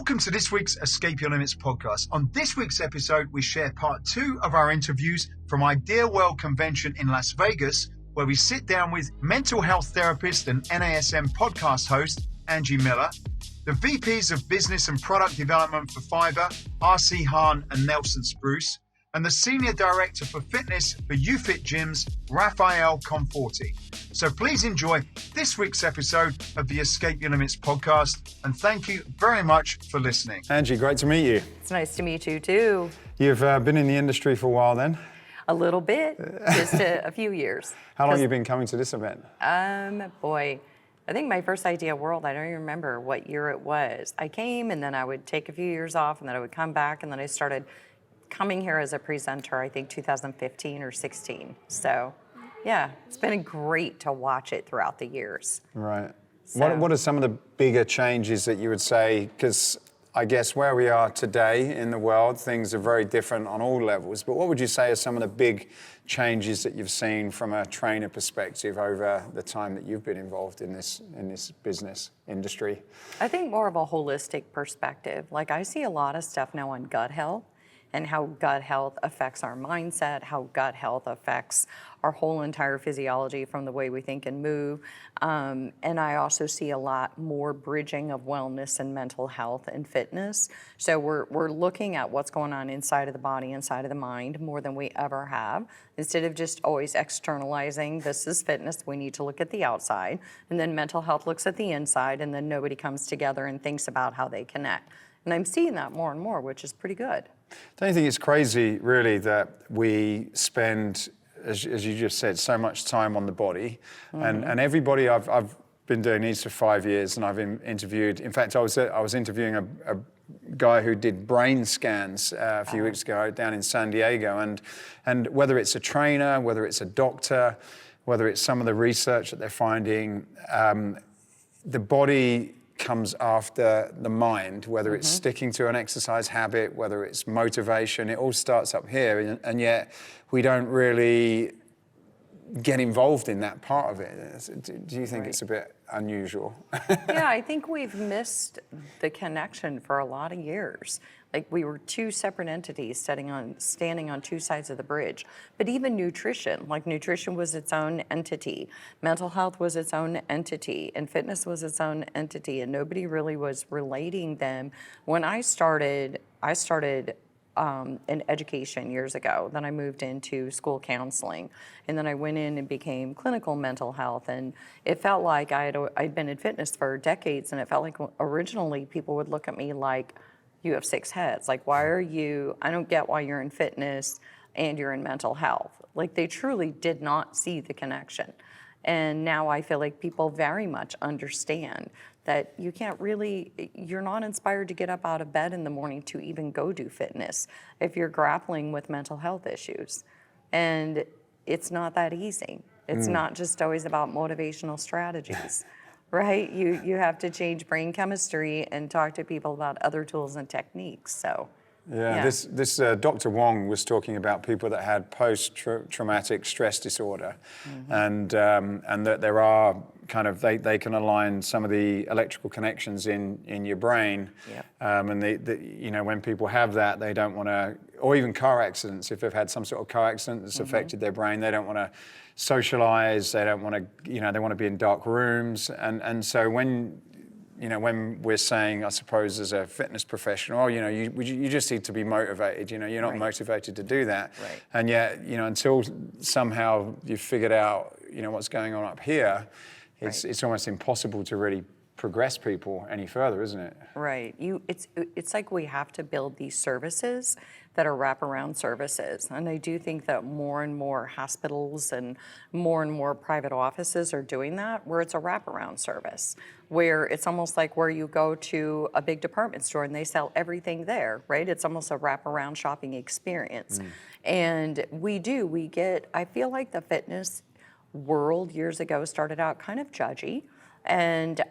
Welcome to this week's Escape Your Limits podcast. On this week's episode, we share part 2 of our interviews from Idea World Convention in Las Vegas, where we sit down with mental health therapist and NASM podcast host, Angie Miller, the VPs of Business and Product Development for FIBR, RC Hahn and Nelson Spruce, and the Senior Director for Fitness for YouFit Gyms, Raphael Konforti. So please enjoy this week's episode of the Escape Your Limits podcast, and thank you very much for listening. Angie, great to meet you. It's nice to meet you too. You've been in the industry for a while then? A little bit, just a few years. How long have you been coming to this event? Boy, I think my first Idea World, I don't even remember what year it was. I came and then I would take a few years off and then I would come back and then I started coming here as a presenter, I think 2015 or 16. So yeah, it's been great to watch it throughout the years. Right. So, What are some of the bigger changes that you would say, because I guess where we are today in the world, things are very different on all levels, but what would you say are some of the big changes that you've seen from a trainer perspective over the time that you've been involved in this business industry? I think more of a holistic perspective. Like I see a lot of stuff now on gut health and how gut health affects our mindset, how gut health affects our whole entire physiology from the way we think and move. And I also see a lot more bridging of wellness and mental health and fitness. So we're looking at what's going on inside of the body, inside of the mind, more than we ever have. Instead of just always externalizing, this is fitness, we need to look at the outside. And then mental health looks at the inside, and then nobody comes together and thinks about how they connect. And I'm seeing that more and more, which is pretty good. Don't you think it's crazy, really, that we spend, as you just said, so much time on the body, and everybody I've been doing these for 5 years, and I've interviewed. In fact, I was interviewing a guy who did brain scans a few weeks ago down in San Diego, and whether it's a trainer, whether it's a doctor, whether it's some of the research that they're finding, the body comes after the mind, whether it's sticking to an exercise habit, whether it's motivation, it all starts up here, and yet we don't really get involved in that part of it. Do you think it's a bit unusual? Yeah, I think we've missed the connection for a lot of years. Like we were two separate entities standing on two sides of the bridge. But even nutrition, like nutrition was its own entity, mental health was its own entity, and fitness was its own entity, and nobody really was relating them. When I started in education years ago. Then I moved into school counseling, and then I went in and became clinical mental health. And it felt like I'd been in fitness for decades, and it felt like originally people would look at me like, you have 6 heads. Like, why are you, I don't get why you're in fitness and you're in mental health. Like, they truly did not see the connection. And now I feel like people very much understand that you can't really, you're not inspired to get up out of bed in the morning to even go do fitness if you're grappling with mental health issues. And it's not that easy. It's not just always about motivational strategies, right? You have to change brain chemistry and talk to people about other tools and techniques, so. Yeah. This Dr. Wong was talking about people that had post-traumatic stress disorder, and that there are kind of, they can align some of the electrical connections in your brain, and you know, when people have that, they don't want to, or even car accidents, if they've had some sort of car accident that's affected their brain, they don't want to socialize, they don't want to, you know, they want to be in dark rooms, and so when we're saying, I suppose, as a fitness professional, oh, you know, you just need to be motivated, you know, you're not motivated to do that. Right. And yet, you know, until somehow you've figured out, you know, what's going on up here, it's almost impossible to really progress people any further, isn't it? Right. It's like we have to build these services that are wraparound services. And I do think that more and more hospitals and more private offices are doing that, where it's a wraparound service, where it's almost like where you go to a big department store and they sell everything there, right? It's almost a wraparound shopping experience. And I feel like the fitness world years ago started out kind of judgy. And,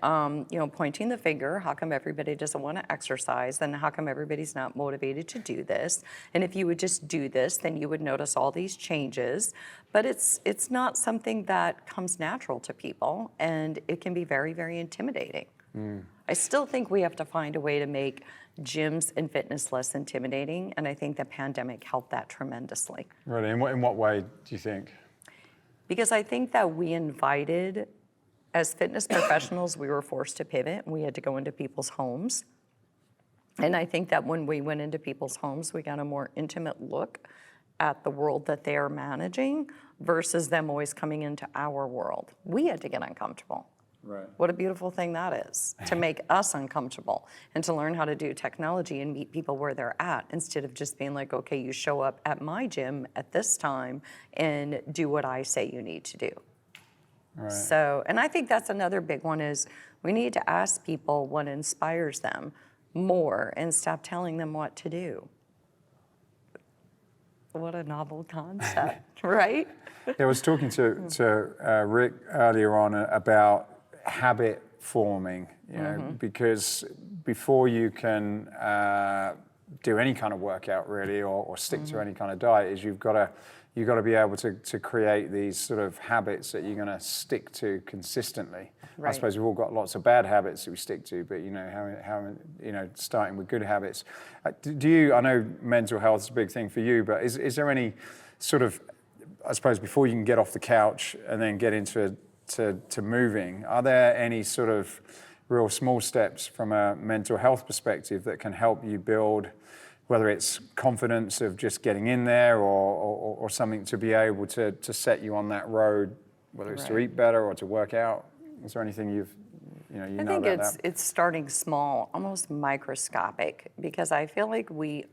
pointing the finger, how come everybody doesn't want to exercise? Then how come everybody's not motivated to do this? And if you would just do this, then you would notice all these changes. But it's not something that comes natural to people, and it can be very, very intimidating. I still think we have to find a way to make gyms and fitness less intimidating, and I think the pandemic helped that tremendously. Really, in what way do you think? Because I think that we invited, as fitness professionals, we were forced to pivot, and we had to go into people's homes. And I think that when we went into people's homes, we got a more intimate look at the world that they are managing versus them always coming into our world. We had to get uncomfortable. Right. What a beautiful thing that is, to make us uncomfortable and to learn how to do technology and meet people where they're at instead of just being like, okay, you show up at my gym at this time and do what I say you need to do. Right. So, and I think that's another big one is we need to ask people what inspires them more and stop telling them what to do. What a novel concept, right? I was talking to Rick earlier on about habit forming, you know, because before you can do any kind of workout really, or stick to any kind of diet, is you've got to be able to create these sort of habits that you're going to stick to consistently. Right. I suppose we've all got lots of bad habits that we stick to, but you know how you know, starting with good habits. Do you? I know mental health is a big thing for you, but is there any sort of, I suppose, before you can get off the couch and then get into to moving, are there any sort of real small steps from a mental health perspective that can help you build, whether it's confidence of just getting in there or something to be able to set you on that road, whether it's to eat better or to work out? Is there anything you know I think about that? it's starting small, almost microscopic, because I feel like we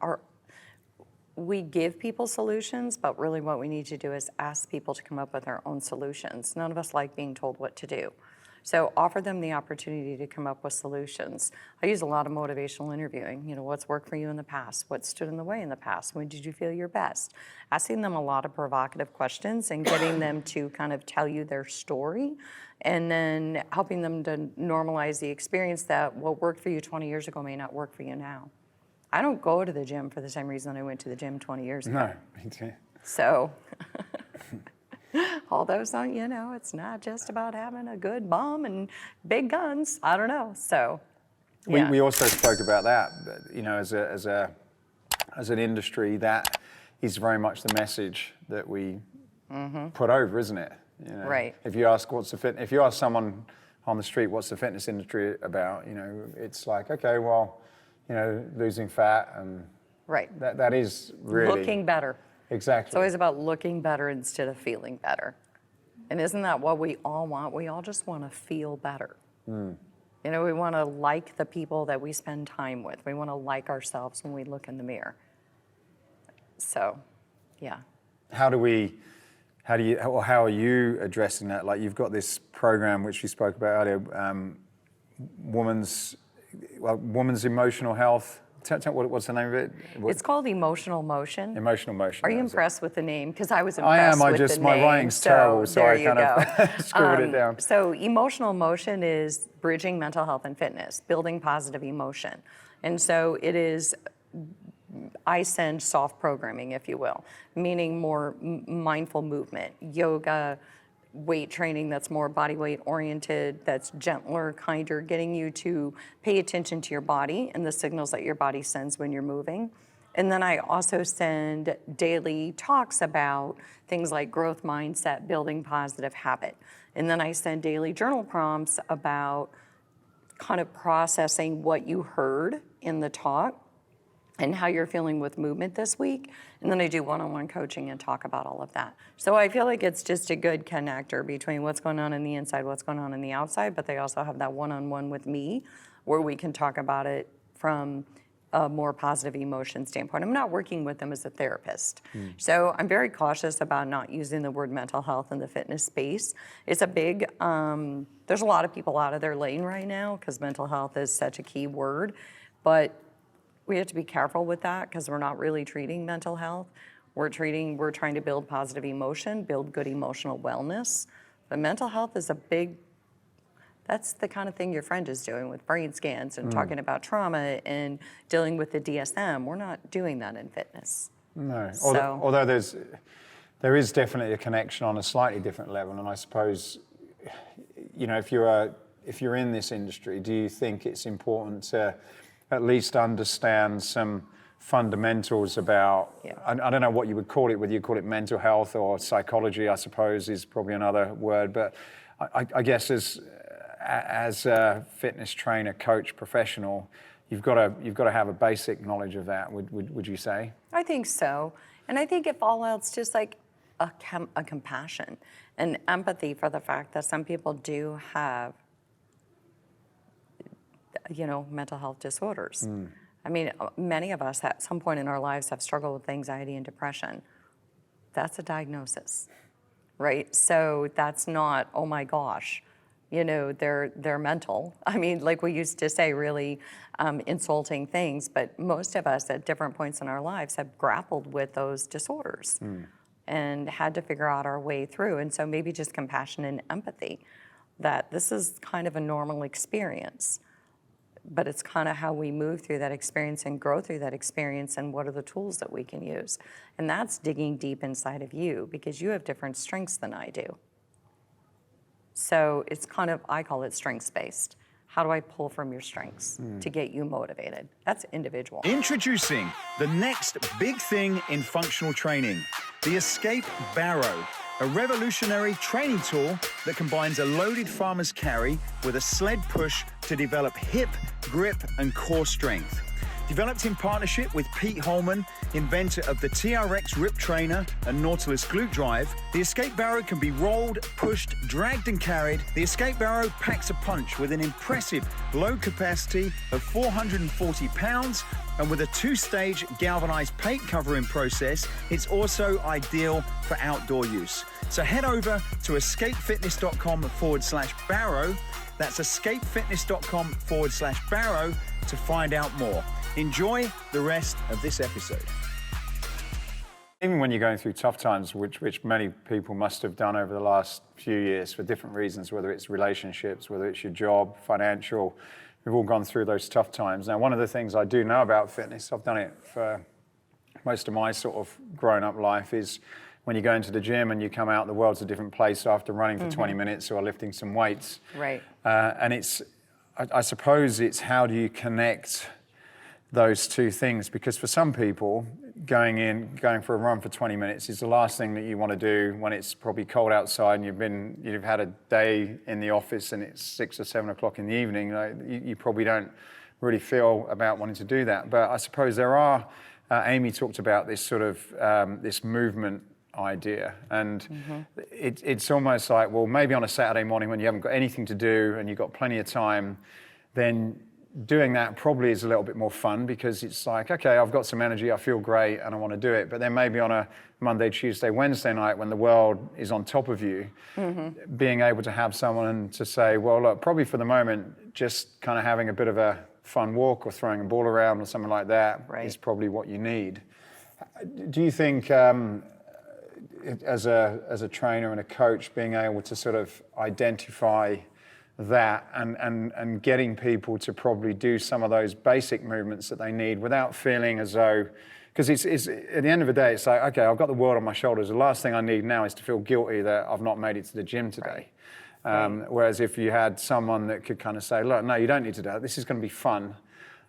give people solutions, but really what we need to do is ask people to come up with their own solutions. None of us like being told what to do. So offer them the opportunity to come up with solutions. I use a lot of motivational interviewing. You know, what's worked for you in the past? What stood in the way in the past? When did you feel your best? Asking them a lot of provocative questions and getting them to kind of tell you their story, and then helping them to normalize the experience that what worked for you 20 years ago may not work for you now. I don't go to the gym for the same reason I went to the gym 20 years ago. No, me too. So, although some, you know, it's not just about having a good bum and big guns. I don't know. So, yeah. We also spoke about that. You know, as an industry, that is very much the message that we put over, isn't it? You know, Right. If you ask if you ask someone on the street what's the fitness industry about, you know, it's like, okay, well, you know, losing fat and Right. that is really Looking better. exactly. It's always about looking better instead of feeling better. And isn't that what we all want? We all just want to feel better. You know, we want to like the people that we spend time with. We want to like ourselves when we look in the mirror. So, yeah. How are you addressing that? Like, you've got this program which we spoke about earlier, woman's emotional health. What's the name of it? It's called Emotional Motion. Emotional Motion. Are you impressed with the name? Because I was impressed I am. with the name. My writing's terrible, so there I you kind go. of scribbled it down. So Emotional Motion is bridging mental health and fitness, building positive emotion. And so it is, I send soft programming, if you will, meaning more mindful movement, yoga, weight training that's more body weight oriented, that's gentler, kinder, getting you to pay attention to your body and the signals that your body sends when you're moving. And then I also send daily talks about things like growth mindset, building positive habit. And then I send daily journal prompts about kind of processing what you heard in the talk and how you're feeling with movement this week. And then I do one-on-one coaching and talk about all of that. So I feel like it's just a good connector between what's going on in the inside, what's going on in the outside, but they also have that one-on-one with me where we can talk about it from a more positive emotion standpoint. I'm not working with them as a therapist. So I'm very cautious about not using the word mental health in the fitness space. It's a big, there's a lot of people out of their lane right now because mental health is such a key word, but we have to be careful with that because we're not really treating mental health. We're trying to build positive emotion, build good emotional wellness. But mental health is that's the kind of thing your friend is doing with brain scans and talking about trauma and dealing with the DSM. We're not doing that in fitness. No, So- although there is definitely a connection on a slightly different level, and I suppose, you know, if you're if you're in this industry, do you think it's important to at least understand some fundamentals about, I don't know what you would call it, whether you call it mental health or psychology, I suppose is probably another word, but I guess as a fitness trainer, coach, professional, you've got to have a basic knowledge of that, would you say? I think so. And I think if all else, just like a compassion and empathy for the fact that some people do have, mental health disorders. I mean, many of us at some point in our lives have struggled with anxiety and depression. That's a diagnosis, right? So that's not, oh my gosh, they're mental. I mean, like we used to say, really insulting things, but most of us at different points in our lives have grappled with those disorders and had to figure out our way through. And so maybe just compassion and empathy, that this is kind of a normal experience, but it's kind of how we move through that experience and grow through that experience, and what are the tools that we can use. And that's digging deep inside of you, because you have different strengths than I do. So it's kind of, I call it strengths-based. How do I pull from your strengths to get you motivated? That's individual. Introducing the next big thing in functional training, the Escape Barrow, a revolutionary training tool that combines a loaded farmer's carry with a sled push to develop hip, grip, and core strength. Developed in partnership with Pete Holman, inventor of the TRX Rip Trainer and Nautilus Glute Drive, the Escape Barrow can be rolled, pushed, dragged, and carried. The Escape Barrow packs a punch with an impressive load capacity of 440 pounds, and with a two-stage galvanized paint covering process, it's also ideal for outdoor use. So head over to escapefitness.com/barrow. That's escapefitness.com/barrow to find out more. Enjoy the rest of this episode. Even when you're going through tough times, which many people must have done over the last few years for different reasons, whether it's relationships, whether it's your job, financial, we've all gone through those tough times. Now, one of the things I do know about fitness, I've done it for most of my sort of grown up life, is when you go into the gym and you come out, the world's a different place after running for 20 minutes or lifting some weights. Right. And I suppose it's how do you connect those two things, because for some people, going for a run for 20 minutes is the last thing that you want to do when it's probably cold outside and you've had a day in the office and it's 6 or 7 o'clock in the evening. You probably don't really feel about wanting to do that. But I suppose there are, Amy talked about this sort of, this movement idea, and it's almost like, well, maybe on a Saturday morning when you haven't got anything to do and you've got plenty of time, then doing that probably is a little bit more fun, because it's like, okay, I've got some energy, I feel great, and I want to do it. But then maybe on a Monday, Tuesday, Wednesday night when the world is on top of you, being able to have someone to say, well, look, probably for the moment, just kind of having a bit of a fun walk or throwing a ball around or something like that is probably what you need. Do you think, as a trainer and a coach, being able to sort of identify that and getting people to probably do some of those basic movements that they need without feeling as though, because it's at the end of the day, it's like, okay, I've got the world on my shoulders. The last thing I need now is to feel guilty that I've not made it to the gym today. Whereas if you had someone that could kind of say, look, no, you don't need to do that. This is going to be fun.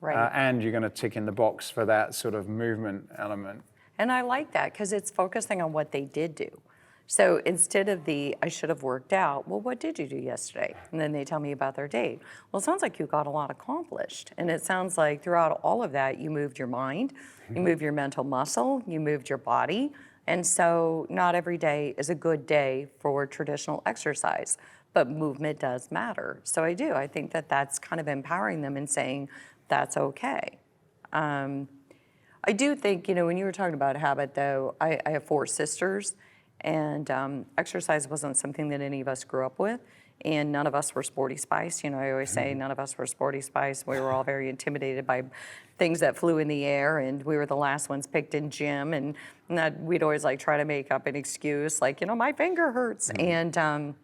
And you're going to tick in the box for that sort of movement element. And I like that, because it's focusing on what they did do. So instead of I should have worked out, well, what did you do yesterday? And then they tell me about their day. Well, it sounds like you got a lot accomplished. And it sounds like throughout all of that, you moved your mind, you moved your mental muscle, you moved your body. And so not every day is a good day for traditional exercise, but movement does matter. So I think that that's kind of empowering them and saying, that's okay. I do think, when you were talking about habit, though, I have 4 sisters. And exercise wasn't something that any of us grew up with. And none of us were sporty spice. I always say none of us were sporty spice. We were all very intimidated by things that flew in the air. And we were the last ones picked in gym. And that we'd always try to make up an excuse, like, my finger hurts. And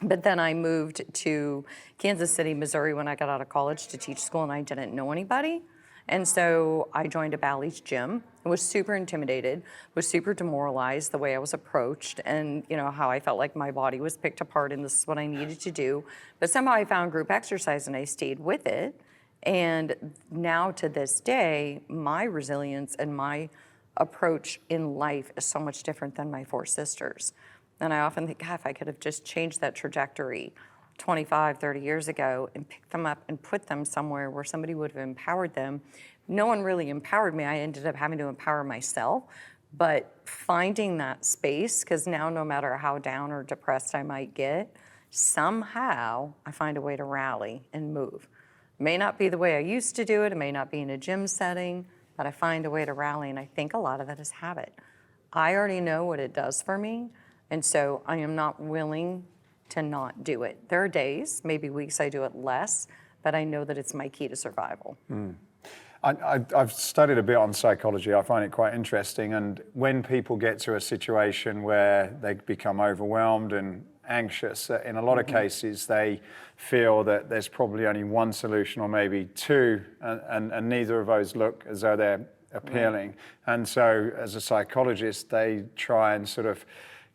but then I moved to Kansas City, Missouri when I got out of college to teach school, and I didn't know anybody. And so I joined a Bally's gym. I was super intimidated, was super demoralized the way I was approached, and how I felt like my body was picked apart and this is what I needed to do. But somehow I found group exercise and I stayed with it. And now to this day, my resilience and my approach in life is so much different than my 4 sisters. And I often think, God, if I could have just changed that trajectory 25, 30 years ago and picked them up and put them somewhere where somebody would have empowered them. No one really empowered me. I ended up having to empower myself. But finding that space, because now no matter how down or depressed I might get, somehow I find a way to rally and move. It may not be the way I used to do it. It may not be in a gym setting, but I find a way to rally. And I think a lot of that is habit. I already know what it does for me. And so I am not willing to not do it. There are days, maybe weeks I do it less, but I know that it's my key to survival. I've studied a bit on psychology. I find it quite interesting. And when people get to a situation where they become overwhelmed and anxious, in a lot of cases, they feel that there's probably only one solution or maybe 2, and neither of those look as though they're appealing. And so as a psychologist, they try and sort of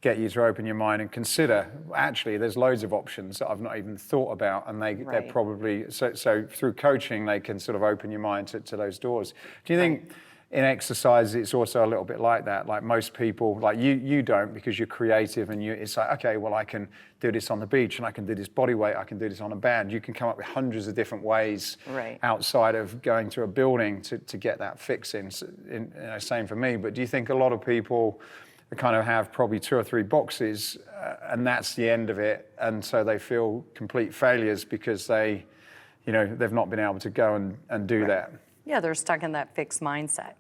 get you to open your mind and consider, actually, there's loads of options that I've not even thought about, and they're probably, so through coaching, they can sort of open your mind to those doors. Do you think in exercise, it's also a little bit like that? Like most people, like you don't, because you're creative and it's like, okay, well, I can do this on the beach and I can do this body weight, I can do this on a band. You can come up with hundreds of different ways outside of going to a building to get that fix in. Same for me, but do you think a lot of people kind of have probably 2 or 3 boxes and that's the end of it, and so they feel complete failures because they've not been able to go and do that? Yeah, they're stuck in that fixed mindset.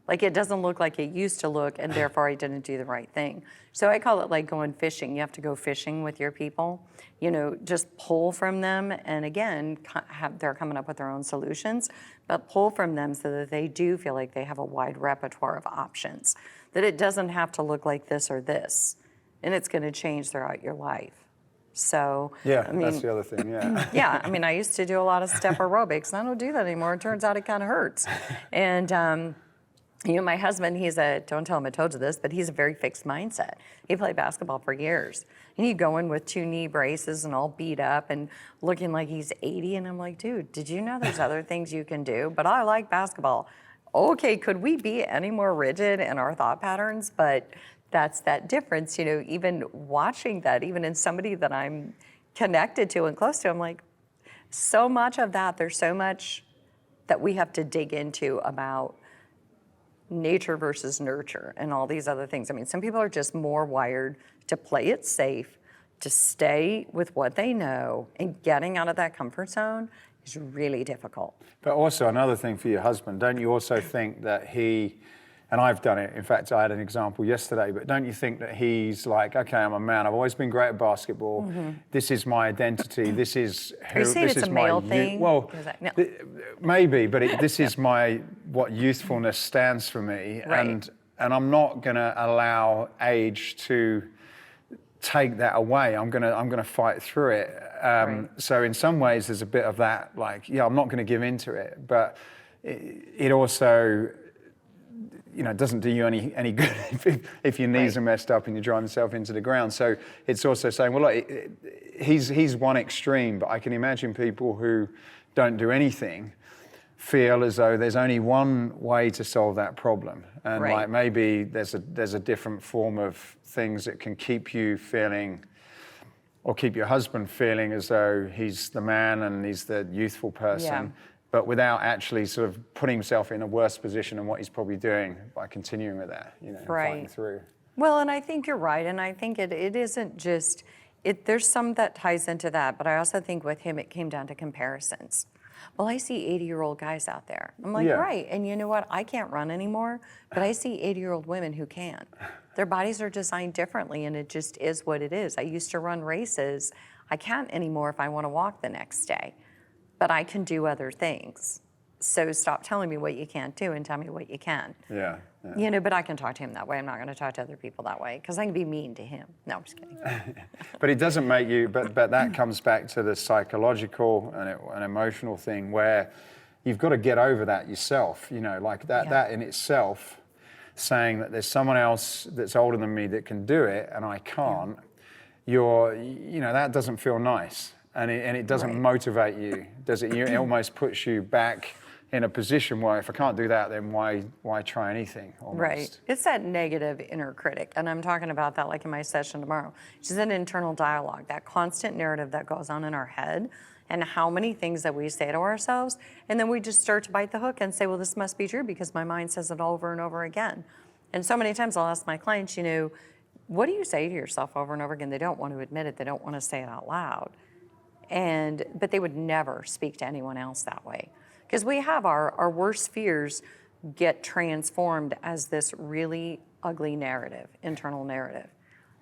Like it doesn't look like it used to look, and therefore I didn't do the right thing. So I call it like going fishing. You have to go fishing with your people, just pull from them. And again, they're coming up with their own solutions, but pull from them so that they do feel like they have a wide repertoire of options, that it doesn't have to look like this or this, and it's going to change throughout your life. So that's the other thing. I used to do a lot of step aerobics, and I don't do that anymore. It turns out it kind of hurts. And my husband, don't tell him I told you this, but he's a very fixed mindset. He played basketball for years, and he'd go in with 2 knee braces and all beat up and looking like he's 80. And I'm like, dude, did you know there's other things you can do? But I like basketball. Okay, could we be any more rigid in our thought patterns? But that's that difference, even watching that, even in somebody that I'm connected to and close to, I'm like, so much of that, there's so much that we have to dig into about nature versus nurture and all these other things. I mean, some people are just more wired to play it safe, to stay with what they know, and getting out of that comfort zone is really difficult. But also another thing for your husband, don't you also think that he, and I've done it, in fact, I had an example yesterday, but don't you think that he's like, okay, I'm a man, I've always been great at basketball, this is my identity, this is who, are you saying this it's is a my male thing? Well, no. Maybe, but this is what youthfulness stands for me, and I'm not gonna allow age to take that away. I'm gonna fight through it. So in some ways, there's a bit of that, like, I'm not gonna give into it, but it also, doesn't do you any good if your knees are messed up and you drive yourself into the ground. So it's also saying, well, look, he's one extreme, but I can imagine people who don't do anything feel as though there's only one way to solve that problem, and like maybe there's a different form of things that can keep you feeling, or keep your husband feeling as though he's the man and he's the youthful person, but without actually sort of putting himself in a worse position than what he's probably doing by continuing with that, fighting through. Well, and I think you're right, and I think it isn't just, there's some that ties into that, but I also think with him it came down to comparisons. Well, I see 80-year-old guys out there. I'm like, right, and you know what? I can't run anymore, but I see 80-year-old women who can. Their bodies are designed differently, and it just is what it is. I used to run races. I can't anymore if I want to walk the next day, but I can do other things. So stop telling me what you can't do and tell me what you can. But I can talk to him that way. I'm not going to talk to other people that way because I can be mean to him. No, I'm just kidding. But it doesn't make you, but that comes back to the psychological and emotional thing where you've got to get over that yourself, like that in itself, saying that there's someone else that's older than me that can do it and I can't, that doesn't feel nice. And it doesn't motivate you, does it? It almost puts you back in a position where if I can't do that, then why try anything? Almost. Right. It's that negative inner critic. And I'm talking about that like in my session tomorrow. It's an internal dialogue, that constant narrative that goes on in our head, and how many things that we say to ourselves. And then we just start to bite the hook and say, well, this must be true because my mind says it over and over again. And so many times I'll ask my clients, what do you say to yourself over and over again? They don't want to admit it. They don't want to say it out loud. But they would never speak to anyone else that way. Because we have our worst fears get transformed as this really ugly narrative, internal narrative.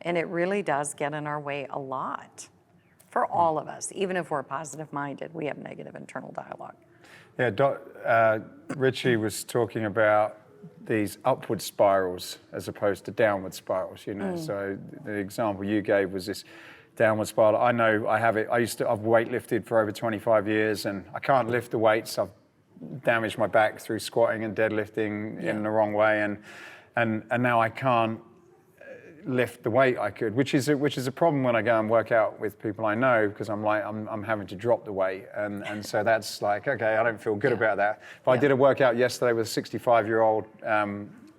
And it really does get in our way a lot for all of us. Even if we're positive-minded, we have negative internal dialogue. Yeah, Richie was talking about these upward spirals as opposed to downward spirals, So the example you gave was this downward spiral. I know I have it. I've weightlifted for over 25 years and I can't lift the weights. I've damaged my back through squatting and deadlifting in the wrong way, and now I can't lift the weight I could, which is a problem when I go and work out with people I know, because I'm having to drop the weight, and so that's like, okay, I don't feel good about that. But I did a workout yesterday with a 65-year-old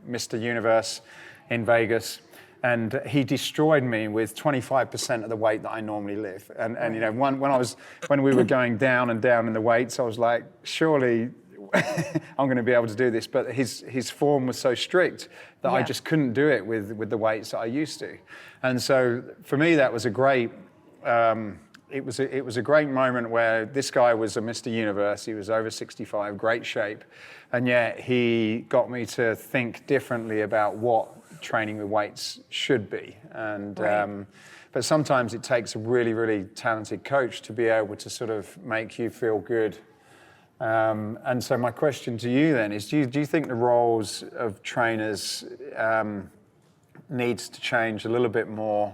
Mr. Universe in Vegas. And he destroyed me with 25% of the weight that I normally lift. And when we were going down and down in the weights, I was like, surely I'm going to be able to do this. But his form was so strict that I just couldn't do it with the weights that I used to. And so for me, that was a great. It was a great moment where this guy was a Mr. Universe. He was over 65, great shape, and yet he got me to think differently about what training with weights should be. And but sometimes it takes a really, really talented coach to be able to sort of make you feel good. And so my question to you then is, do you think the roles of trainers needs to change a little bit more?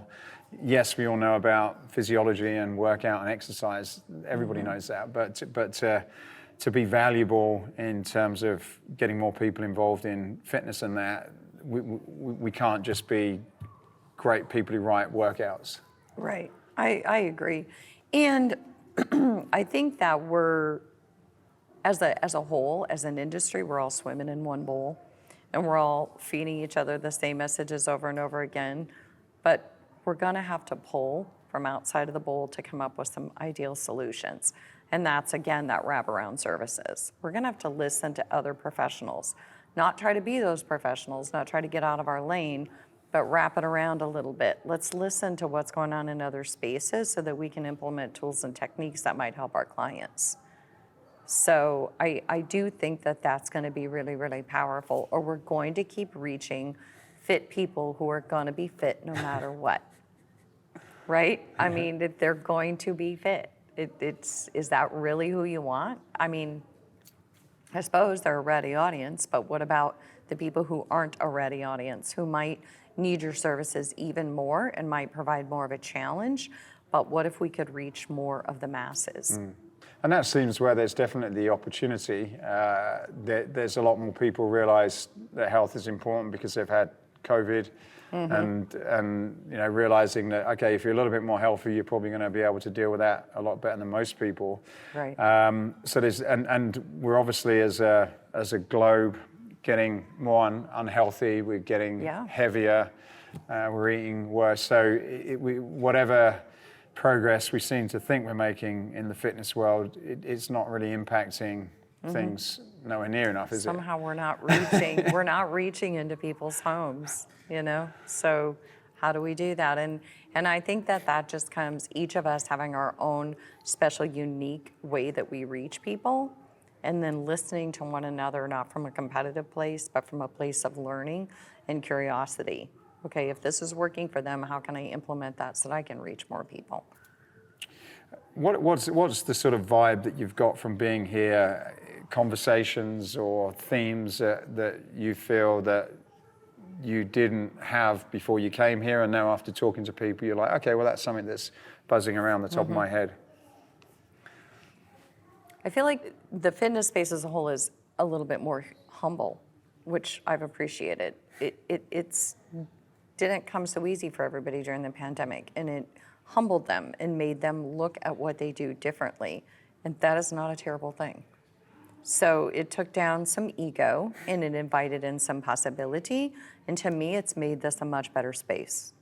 Yes, we all know about physiology and workout and exercise. Everybody knows that. But to be valuable in terms of getting more people involved in fitness and that, we can't just be great people who write workouts. Right. I agree. And I think that we're, as a whole, as an industry, we're all swimming in one bowl, and we're all feeding each other the same messages over and over again. But we're going to have to pull from outside of the bowl to come up with some ideal solutions. And that's, again, that wraparound services. We're going to have to listen to other professionals, not try to be those professionals, not try to get out of our lane, but wrap it around a little bit. Let's listen to what's going on in other spaces so that we can implement tools and techniques that might help our clients. So I do think that that's going to be really, really powerful, or we're going to keep reaching fit people who are going to be fit no matter what. Right? I mean, if they're going to be fit. Is that really who you want? I mean, I suppose they're a ready audience, but what about the people who aren't a ready audience, who might need your services even more and might provide more of a challenge? But what if we could reach more of the masses? And that seems where there's definitely the opportunity. There's a lot more people realize that health is important because they've had COVID. And realizing that, okay, if you're a little bit more healthy, you're probably going to be able to deal with that a lot better than most people. Right. So there's and we're obviously as a globe getting more unhealthy. We're getting heavier. We're eating worse. So whatever progress we seem to think we're making in the fitness world, it's not really impacting things nowhere near enough, is it? Somehow we're not reaching into people's homes, So how do we do that? And I think that just comes each of us having our own special, unique way that we reach people, and then listening to one another, not from a competitive place, but from a place of learning and curiosity. Okay, if this is working for them, how can I implement that so that I can reach more people? What's the sort of vibe that you've got from being here? Conversations or themes that you feel that you didn't have before you came here, and now after talking to people, you're like, okay, well, that's something that's buzzing around the top of my head? I feel like the fitness space as a whole is a little bit more humble, which I've appreciated. It's didn't come so easy for everybody during the pandemic, and it humbled them and made them look at what they do differently, and that is not a terrible thing. So it took down some ego, and it invited in some possibility, and to me, it's made this a much better space.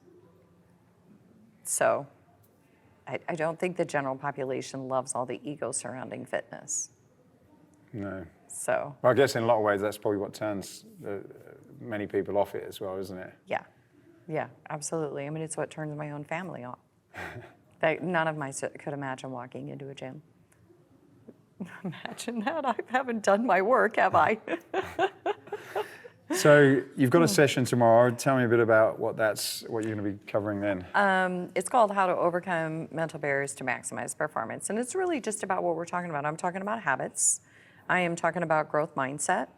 So I don't think the general population loves all the ego surrounding fitness. No. So. Well, I guess in a lot of ways, that's probably what turns many people off it as well, isn't it? Yeah, absolutely. I mean, it's what turns my own family off. None of my could imagine walking into a gym. Imagine that. I haven't done my work, have I? So you've got a session tomorrow. Tell me a bit about what you're going to be covering then. It's called How to Overcome Mental Barriers to Maximize Performance. And it's really just about what we're talking about. I'm talking about habits. I am talking about growth mindset.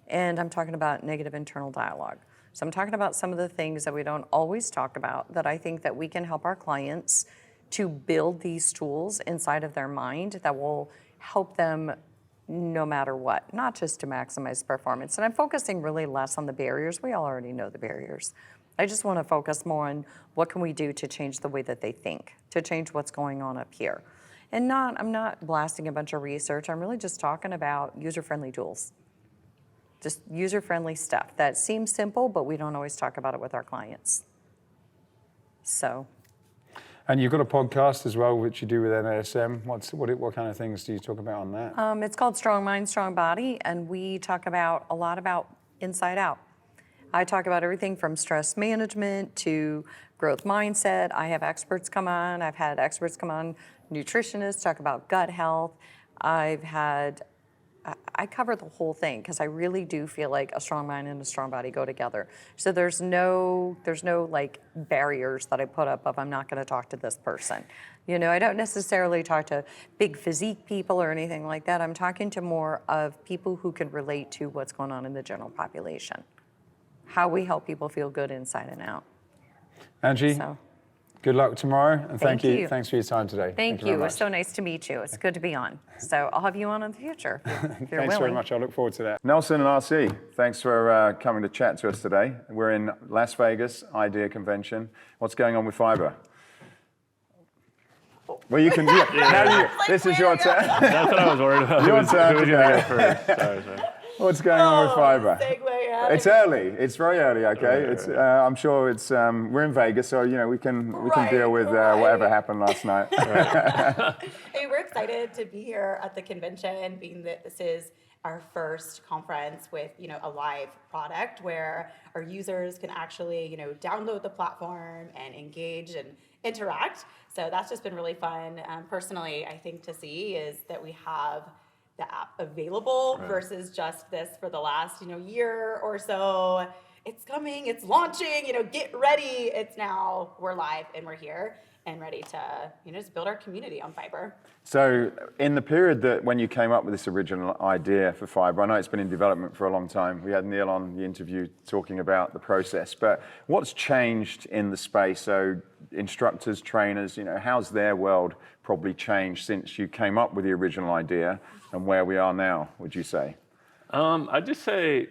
And I'm talking about negative internal dialogue. So I'm talking about some of the things that we don't always talk about that I think that we can help our clients to build these tools inside of their mind that will help them no matter what, not just to maximize performance. And I'm focusing really less on the barriers. We all already know the barriers. I just want to focus more on what can we do to change the way that they think, to change what's going on up here. And I'm not blasting a bunch of research. I'm really just talking about user-friendly tools. Just user-friendly stuff that seems simple, but we don't always talk about it with our clients. So. And you've got a podcast as well, which you do with NASM. What kind of things do you talk about on that? It's called Strong Mind, Strong Body, and we talk a lot about inside out. I talk about everything from stress management to growth mindset. I have experts come on. I've had experts come on, nutritionists, talk about gut health. I cover the whole thing because I really do feel like a strong mind and a strong body go together. So there's no like barriers that I put up of I'm not going to talk to this person. You know, I don't necessarily talk to big physique people or anything like that. I'm talking to more of people who can relate to what's going on in the general population. How we help people feel good inside and out. Angie, good luck tomorrow, and thank you. Thanks for your time today. Thank you. It was so nice to meet you. It's good to be on. So I'll have you on in the future if you're Thanks willing. very much. I look forward to that. Nelson and RC, thanks for coming to chat to us today. We're in Las Vegas IDEA Convention. What's going on with FIBR? Well, you can. This is your turn. That's what I was worried about. Your turn. Who's going to go first? Sorry. What's going on with FIBR? Segue, It's early. It's very early. Okay. It's. I'm sure it's. We're in Vegas, so we can deal with whatever happened last night. Hey, we're excited to be here at the convention, being that this is our first conference with a live product where our users can actually download the platform and engage and interact. So that's just been really fun. Personally, I think to see is that we have the app available versus just this for the last year or so. It's coming, it's launching, get ready. It's now, we're live and we're here and ready to just build our community on FIBR. So in the period that when you came up with this original idea for FIBR, I know it's been in development for a long time. We had Neil on the interview talking about the process, but what's changed in the space? So instructors, trainers, how's their world probably changed since you came up with the original idea and where we are now, would you say? I'd just say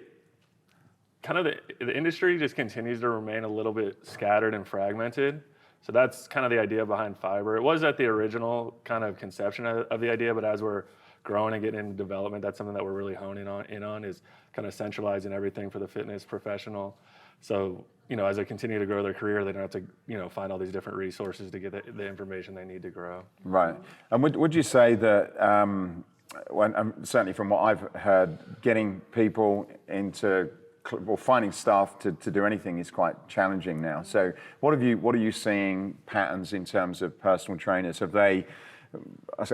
kind of the industry just continues to remain a little bit scattered and fragmented. So that's kind of the idea behind FIBR. It was at the original kind of conception of the idea, but as we're growing and getting into development, that's something that we're really honing in on is kind of centralizing everything for the fitness professional. So, as they continue to grow their career, they don't have to, find all these different resources to get the information they need to grow. Right. And would you say that, certainly from what I've heard, getting people into finding staff to do anything is quite challenging now. So what are you seeing patterns in terms of personal trainers? Have they,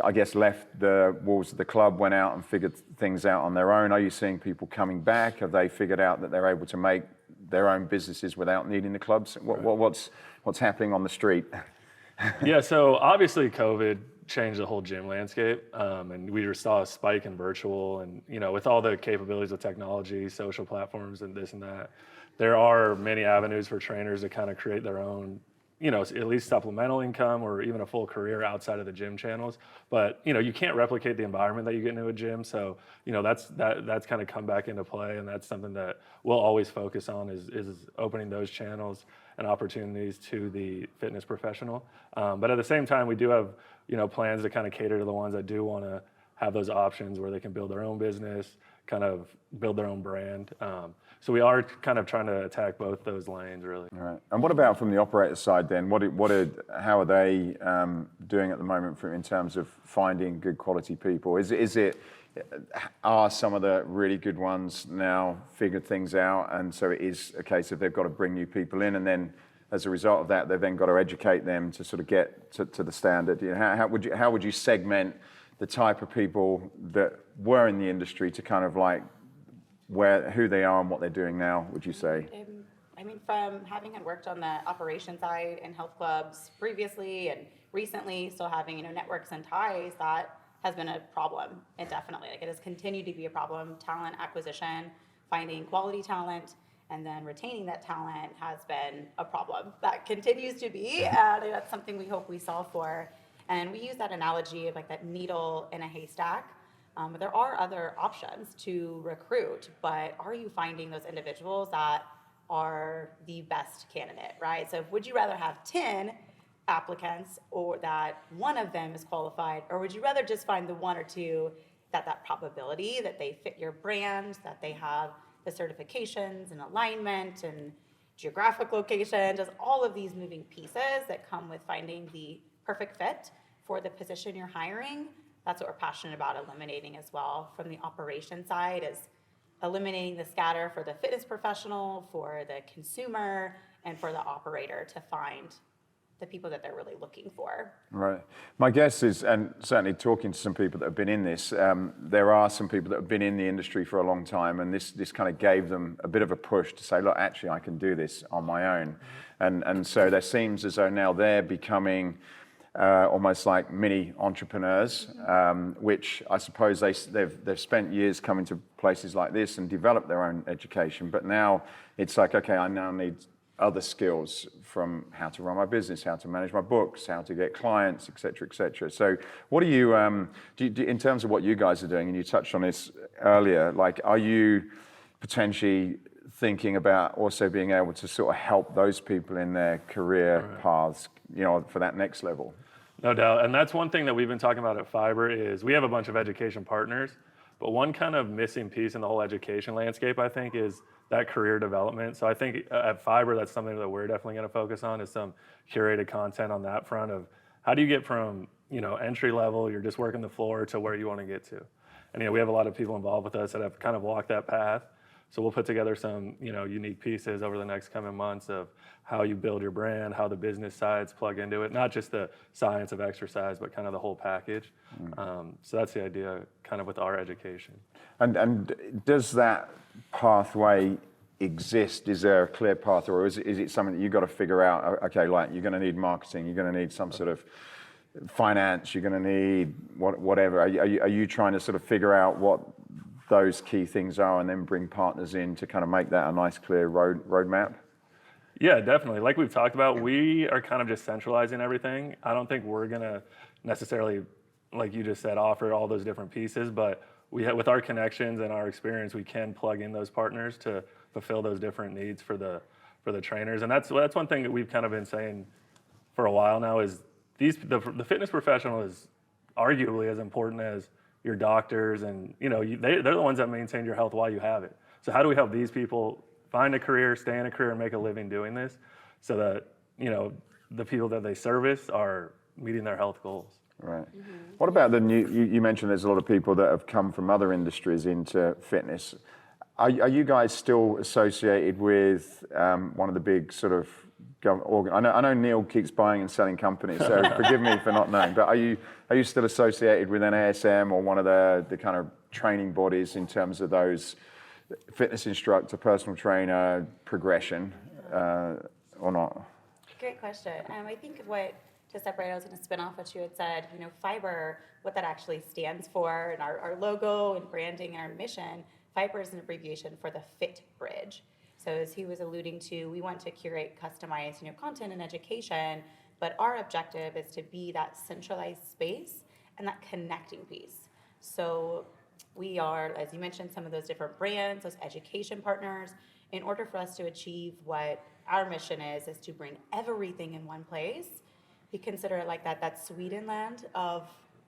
I guess, left the walls of the club, went out and figured things out on their own? Are you seeing people coming back? Have they figured out that they're able to make their own businesses without needing the clubs? What's happening on the street? Yeah, so obviously COVID changed the whole gym landscape, and we just saw a spike in virtual, and with all the capabilities of technology, social platforms, and this and that, there are many avenues for trainers to kind of create their own at least supplemental income or even a full career outside of the gym channels. But, you can't replicate the environment that you get into a gym. So, that's kind of come back into play. And that's something that we'll always focus on is opening those channels and opportunities to the fitness professional. But at the same time, we do have, plans to kind of cater to the ones that do want to have those options where they can build their own business, kind of build their own brand. So we are kind of trying to attack both those lanes, really. All right. And what about from the operator side then? How are they doing at the moment in terms of finding good quality people? Are some of the really good ones now figured things out, and so it is a case of they've got to bring new people in, and then as a result of that, they've then got to educate them to sort of get to the standard? How would you segment the type of people that were in the industry to kind of like who they are and what they're doing now, would you say? From having worked on the operation side in health clubs previously and recently, still having networks and ties, that has been a problem indefinitely. Like, it has continued to be a problem. Talent acquisition, finding quality talent, and then retaining that talent has been a problem. That continues to be, and that's something we hope we solve for. And we use that analogy of like that needle in a haystack. But there are other options to recruit, but are you finding those individuals that are the best candidate, right? So would you rather have 10 applicants or that one of them is qualified, or would you rather just find the one or two that probability that they fit your brand, that they have the certifications and alignment and geographic location, just all of these moving pieces that come with finding the perfect fit for the position you're hiring? That's what we're passionate about eliminating as well from the operation side, is eliminating the scatter for the fitness professional, for the consumer, and for the operator to find the people that they're really looking for. Right. My guess is, and certainly talking to some people that have been in this, there are some people that have been in the industry for a long time, and this kind of gave them a bit of a push to say, look, actually, I can do this on my own. And so there seems as though now they're becoming almost like mini entrepreneurs, which I suppose they've spent years coming to places like this and developed their own education. But now it's like, okay, I now need other skills, from how to run my business, how to manage my books, how to get clients, et cetera, et cetera. So what do you, in terms of what you guys are doing, and you touched on this earlier, like, are you potentially thinking about also being able to sort of help those people in their career paths, for that next level? No doubt. And that's one thing that we've been talking about at FIBR is we have a bunch of education partners, but one kind of missing piece in the whole education landscape, I think, is that career development. So I think at FIBR, that's something that we're definitely going to focus on, is some curated content on that front of how do you get from, entry level, you're just working the floor, to where you want to get to. And, we have a lot of people involved with us that have kind of walked that path. So we'll put together some, unique pieces over the next coming months of how you build your brand, how the business sides plug into it, not just the science of exercise, but kind of the whole package. So that's the idea kind of with our education. And does that pathway exist? Is there a clear path, or is it something that you've got to figure out? Okay, like, you're going to need marketing, you're going to need some sort of finance, you're going to need whatever. Are you trying to sort of figure out what those key things are and then bring partners in to kind of make that a nice clear roadmap? Yeah, definitely. Like we've talked about, we are kind of just centralizing everything. I don't think we're going to necessarily, like you just said, offer all those different pieces, but with our connections and our experience, we can plug in those partners to fulfill those different needs for the trainers. And that's one thing that we've kind of been saying for a while now, is the fitness professional is arguably as important as your doctors, and they're the ones that maintain your health while you have it. So how do we help these people find a career, stay in a career, and make a living doing this, so that the people that they service are meeting their health goals? Right. What about the new? You mentioned there's a lot of people that have come from other industries into fitness. Are you guys still associated with one of the big sort of I know Neil keeps buying and selling companies, so forgive me for not knowing, but are you still associated with NASM or one of the kind of training bodies in terms of those fitness instructor, personal trainer progression, or not? Great question. I think to separate, I was going to spin off what you had said, FIBR, what that actually stands for, and our logo and branding and our mission. FIBR is an abbreviation for the Fit Bridge. So as he was alluding to, we want to curate customized, content and education, but our objective is to be that centralized space and that connecting piece. So we are, as you mentioned, some of those different brands, those education partners. In order for us to achieve what our mission is to bring everything in one place. We consider it like that Swedenland of,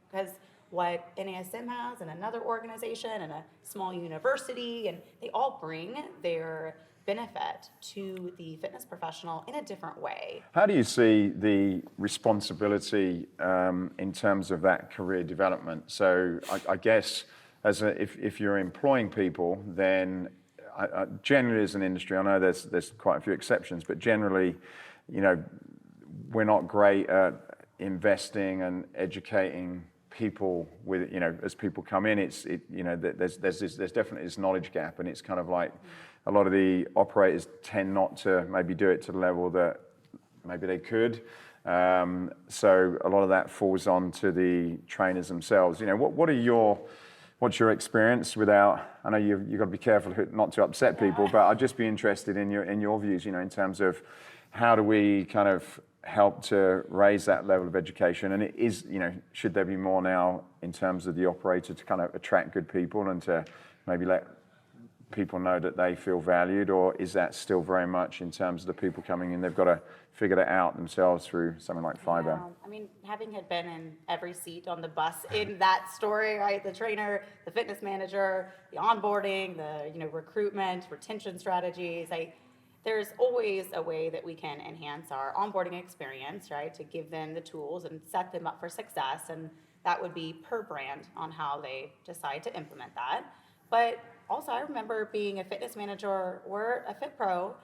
because what NASM has and another organization and a small university, and they all bring their benefit to the fitness professional in a different way. How do you see the responsibility in terms of that career development? So I guess if you're employing people, then generally as an industry, I know there's quite a few exceptions, but generally, we're not great at investing and educating people with, as people come in, there's definitely this knowledge gap, and it's kind of like a lot of the operators tend not to maybe do it to the level that maybe they could. So a lot of that falls on to the trainers themselves. What's your experience without, I know you've got to be careful not to upset people, but I'd just be interested in your views, in terms of how do we kind of help to raise that level of education? And it is, should there be more now in terms of the operator to kind of attract good people and to maybe let people know that they feel valued, or is that still very much in terms of the people coming in, they've got to figure it out themselves through something like FIBR? Having had been in every seat on the bus in that story, right? The trainer, the fitness manager, the onboarding, the recruitment, retention strategies. There's always a way that we can enhance our onboarding experience, right? To give them the tools and set them up for success, and that would be per brand on how they decide to implement that. But also, I remember being a fitness manager or a Fit Pro,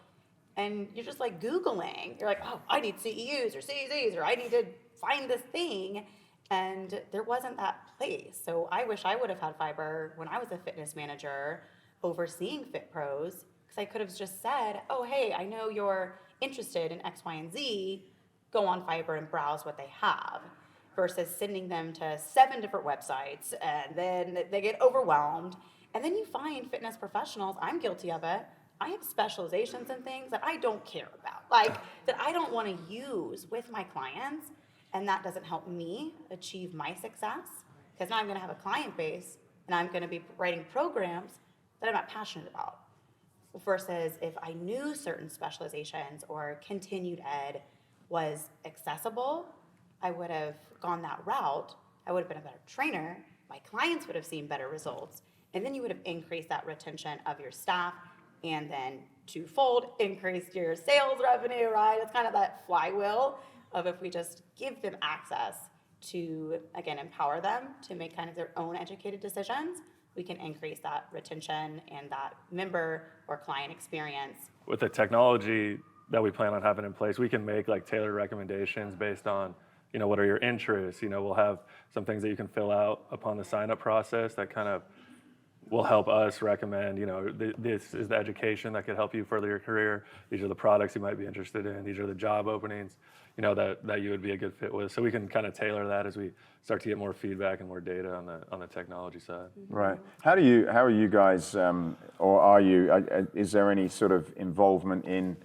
and you're just like Googling. You're like, oh, I need CEUs or CEZs, or I need to find this thing. And there wasn't that place. So I wish I would have had FIBR when I was a fitness manager overseeing Fit Pros, because I could have just said, oh, hey, I know you're interested in X, Y, and Z. Go on FIBR and browse what they have, versus sending them to 7 different websites, and then they get overwhelmed. And then you find fitness professionals, I'm guilty of it, I have specializations in things that I don't care about, that I don't want to use with my clients, and that doesn't help me achieve my success, because now I'm going to have a client base, and I'm going to be writing programs that I'm not passionate about. Versus if I knew certain specializations or continued ed was accessible, I would have gone that route. I would have been a better trainer. My clients would have seen better results. And then you would have increased that retention of your staff, and then twofold increased your sales revenue, right? It's kind of that flywheel of, if we just give them access to, again, empower them to make kind of their own educated decisions, we can increase that retention and that member or client experience. With the technology that we plan on having in place, we can make tailored recommendations based on, what are your interests? We'll have some things that you can fill out upon the sign-up process that kind of will help us recommend, this is the education that could help you further your career. These are the products you might be interested in. These are the job openings, that you would be a good fit with. So we can kind of tailor that as we start to get more feedback and more data on the technology side. Right. How are you guys, or are you? Is there any sort of involvement in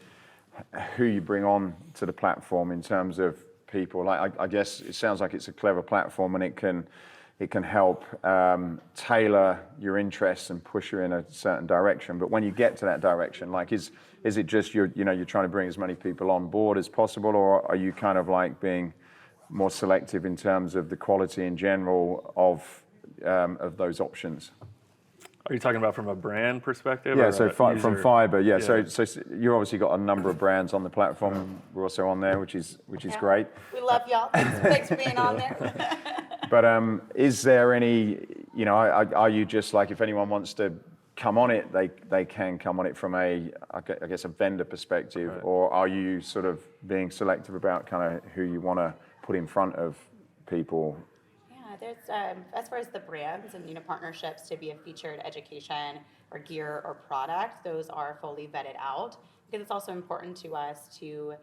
who you bring on to the platform in terms of people? I guess it sounds like it's a clever platform, and it can help tailor your interests and push you in a certain direction. But when you get to that direction, is it just you're trying to bring as many people on board as possible, or are you kind of being more selective in terms of the quality in general of those options? Are you talking about from a brand perspective? Yeah, so from FIBR, yeah. Yeah. So you've obviously got a number of brands on the platform. We're also on there, which is great. We love y'all. Thanks for being on there. But is there any, are you just if anyone wants to come on it, they can come on it from a vendor perspective, right? Or are you sort of being selective about kind of who you want to put in front of people? Yeah, there's as far as the brands and partnerships to be a featured education or gear or product, those are fully vetted out, because it's also important to us to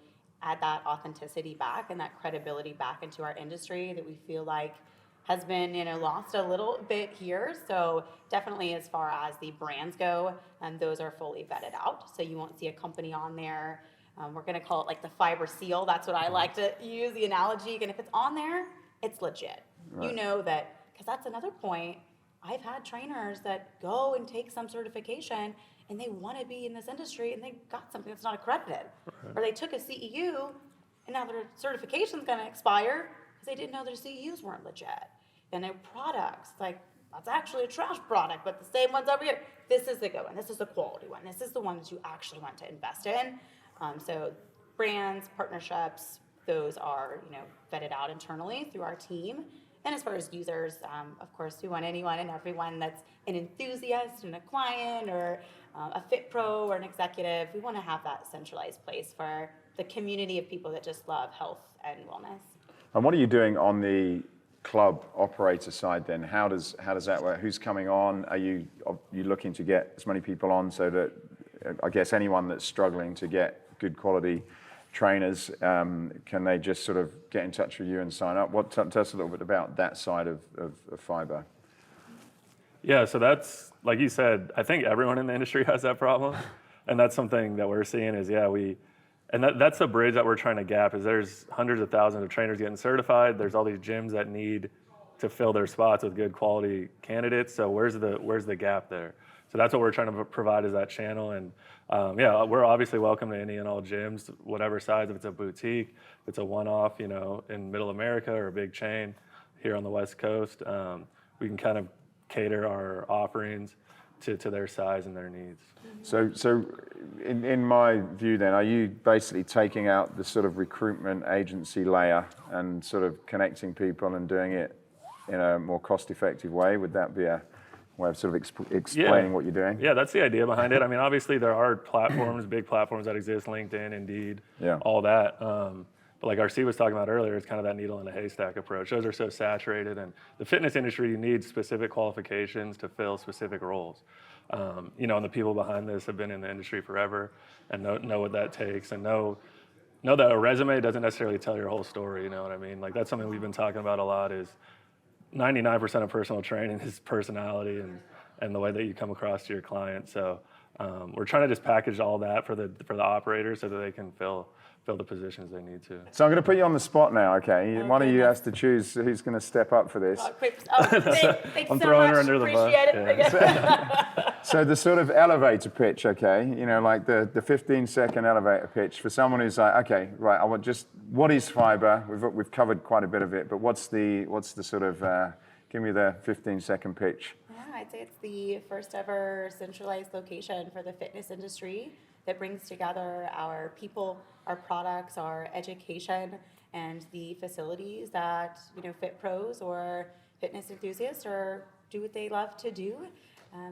add that authenticity back and that credibility back into our industry that we feel has been, lost a little bit here. So definitely as far as the brands go, those are fully vetted out. So you won't see a company on there. We're going to call it like the fiber seal. That's what I like to use, the analogy. And if it's on there, it's legit. Right. You know that, because that's another point. I've had trainers that go and take some certification and they want to be in this industry and they got something that's not accredited. Right. Or they took a CEU and now their certification's going to expire because they didn't know their CEUs weren't legit. And their products, like, that's actually a trash product, but the same one's over here. This is the good one. This is the quality one. This is the one that you actually want to invest in. So brands, partnerships, those are, vetted out internally through our team. And as far as users, of course, we want anyone and everyone that's an enthusiast and a client or a Fit Pro or an executive. We want to have that centralized place for the community of people that just love health and wellness. And what are you doing on the club operator side then? How does that work? Who's coming on? Are you looking to get as many people on so that, I guess, anyone that's struggling to get good quality trainers, can they just sort of get in touch with you and sign up? Tell us a little bit about that side of FIBR. Yeah, so that's, like you said, I think everyone in the industry has that problem. And that's something that we're seeing is, that's the bridge that we're trying to gap is there's hundreds of thousands of trainers getting certified. There's all these gyms that need to fill their spots with good quality candidates. So where's the gap there? So that's what we're trying to provide is that channel. And we're obviously welcome to any and all gyms, whatever size, if it's a boutique, if it's a one-off, in middle America or a big chain here on the West Coast. We can kind of cater our offerings to their size and their needs. So in my view then, are you basically taking out the sort of recruitment agency layer and sort of connecting people and doing it in a more cost-effective way? Would that be a way of sort of explaining what you're doing? Yeah, that's the idea behind it. I mean, obviously there are platforms, big platforms that exist, LinkedIn, Indeed, all that. But like RC was talking about earlier, it's kind of that needle in a haystack approach. Those are so saturated, and the fitness industry, you need specific qualifications to fill specific roles. And the people behind this have been in the industry forever and know what that takes and know that a resume doesn't necessarily tell your whole story, you know what I mean? Like that's something we've been talking about a lot is 99% of personal training is personality and the way that you come across to your client. So we're trying to just package all that for the operators so that they can fill the positions they need to. So I'm going to put you on the spot now, okay? One of you has to choose who's going to step up for this. Thanks I'm so throwing much. her under the bus. Appreciate it. So the sort of elevator pitch, okay? Like the 15-second elevator pitch for someone who's like, okay, right, what is FIBR? We've covered quite a bit of it, but what's the sort of, give me the 15-second pitch. Yeah, I'd say it's the first ever centralized location for the fitness industry that brings together our people, our products, our education, and the facilities that Fit Pros or fitness enthusiasts or do what they love to do.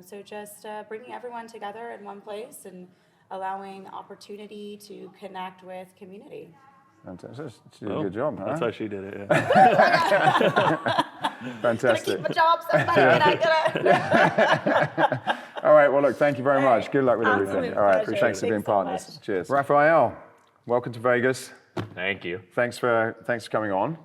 So just bringing everyone together in one place and allowing opportunity to connect with community. Fantastic. She did a good job, huh? That's why she did it, yeah. Fantastic. Keep my job, somebody, and I get it. All right, well, look, thank you very much. Good luck with Absolute everything. All right, pleasure. thanks for being Thanks so partners. much. Cheers. Raphael, welcome to Vegas. Thank you. Thanks for coming on.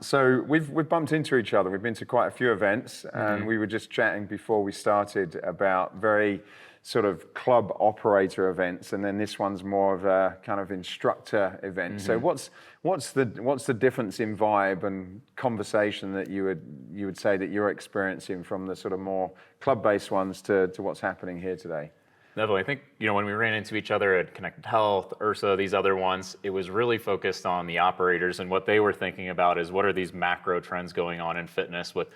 So we've bumped into each other. We've been to quite a few events, and we were just chatting before we started about very sort of club operator events, and then this one's more of a kind of instructor event. So what's the difference in vibe and conversation that you would say that you're experiencing from the sort of more club-based ones to what's happening here today? Definitely. I think, when we ran into each other at Connected Health, URSA, these other ones, it was really focused on the operators, and what they were thinking about is what are these macro trends going on in fitness with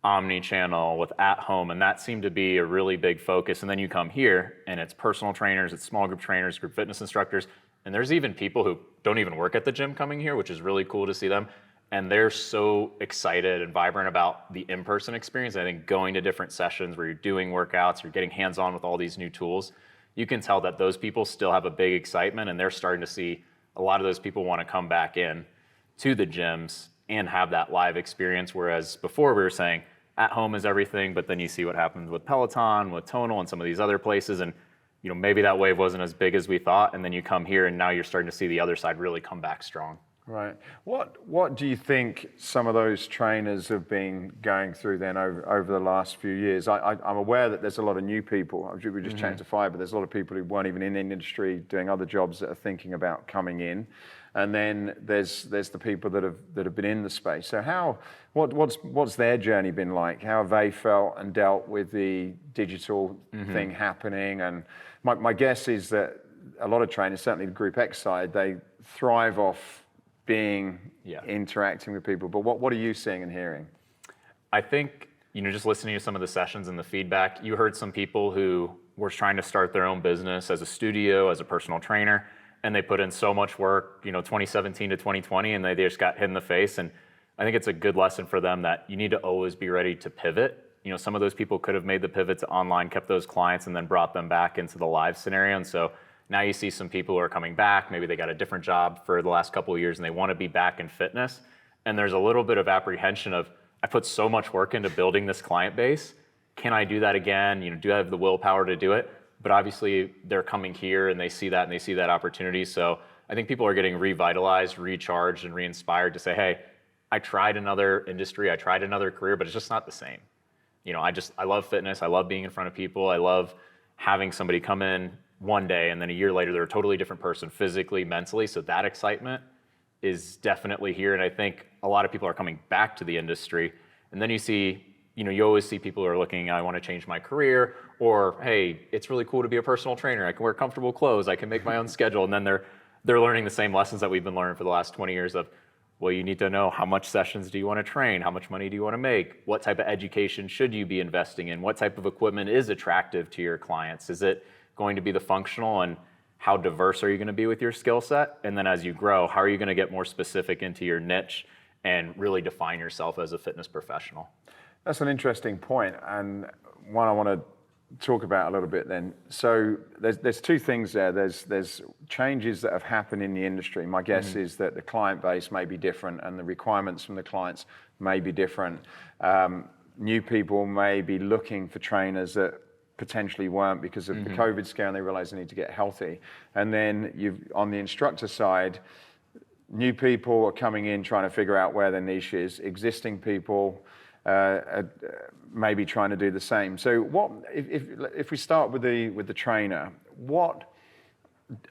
omni-channel, with at home, and that seemed to be a really big focus. And then you come here and it's personal trainers, it's small group trainers, group fitness instructors, and there's even people who don't even work at the gym coming here, which is really cool to see them. And they're so excited and vibrant about the in-person experience. I think going to different sessions where you're doing workouts, you're getting hands-on with all these new tools, you can tell that those people still have a big excitement, and they're starting to see a lot of those people want to come back in to the gyms and have that live experience. Whereas before we were saying at home is everything, but then you see what happens with Peloton, with Tonal, and some of these other places, and maybe that wave wasn't as big as we thought, and then you come here and now you're starting to see the other side really come back strong. Right. What do you think some of those trainers have been going through then over the last few years? I'm aware that there's a lot of new people. We were just chatting to FIBR, there's a lot of people who weren't even in the industry doing other jobs that are thinking about coming in. And then there's the people that have been in the space. So what's their journey been like? How have they felt and dealt with the digital thing happening? And my guess is that a lot of trainers, certainly the Group X side, they thrive off being interacting with people. But what are you seeing and hearing? I think, just listening to some of the sessions and the feedback, you heard some people who were trying to start their own business as a studio, as a personal trainer, and they put in so much work, 2017 to 2020, and they just got hit in the face. And I think it's a good lesson for them that you need to always be ready to pivot. Some of those people could have made the pivot to online, kept those clients, and then brought them back into the live scenario. And so now you see some people who are coming back, maybe they got a different job for the last couple of years and they want to be back in fitness. And there's a little bit of apprehension of, I put so much work into building this client base. Can I do that again? Do I have the willpower to do it? But obviously they're coming here and they see that opportunity. So I think people are getting revitalized, recharged, and re-inspired to say, hey, I tried another industry, I tried another career, but it's just not the same. I love fitness. I love being in front of people. I love having somebody come in one day and then a year later they're a totally different person physically, mentally. So that excitement is definitely here. And I think a lot of people are coming back to the industry. And then you see, you always see people who are looking, I want to change my career, or hey, it's really cool to be a personal trainer. I can wear comfortable clothes. I can make my own schedule. And then they're learning the same lessons that we've been learning for the last 20 years of, well, you need to know how much sessions do you want to train? How much money do you want to make? What type of education should you be investing in? What type of equipment is attractive to your clients? Is it going to be the functional, and how diverse are you going to be with your skill set? And then as you grow, how are you going to get more specific into your niche and really define yourself as a fitness professional? That's an interesting point, and one I want to talk about a little bit then. So there's two things there. There's changes that have happened in the industry. My guess is that the client base may be different and the requirements from the clients may be different. New people may be looking for trainers that potentially weren't because of the COVID scare, and they realize they need to get healthy. And then on the instructor side, new people are coming in trying to figure out where their niche is. Existing people maybe trying to do the same. So if we start with the trainer, what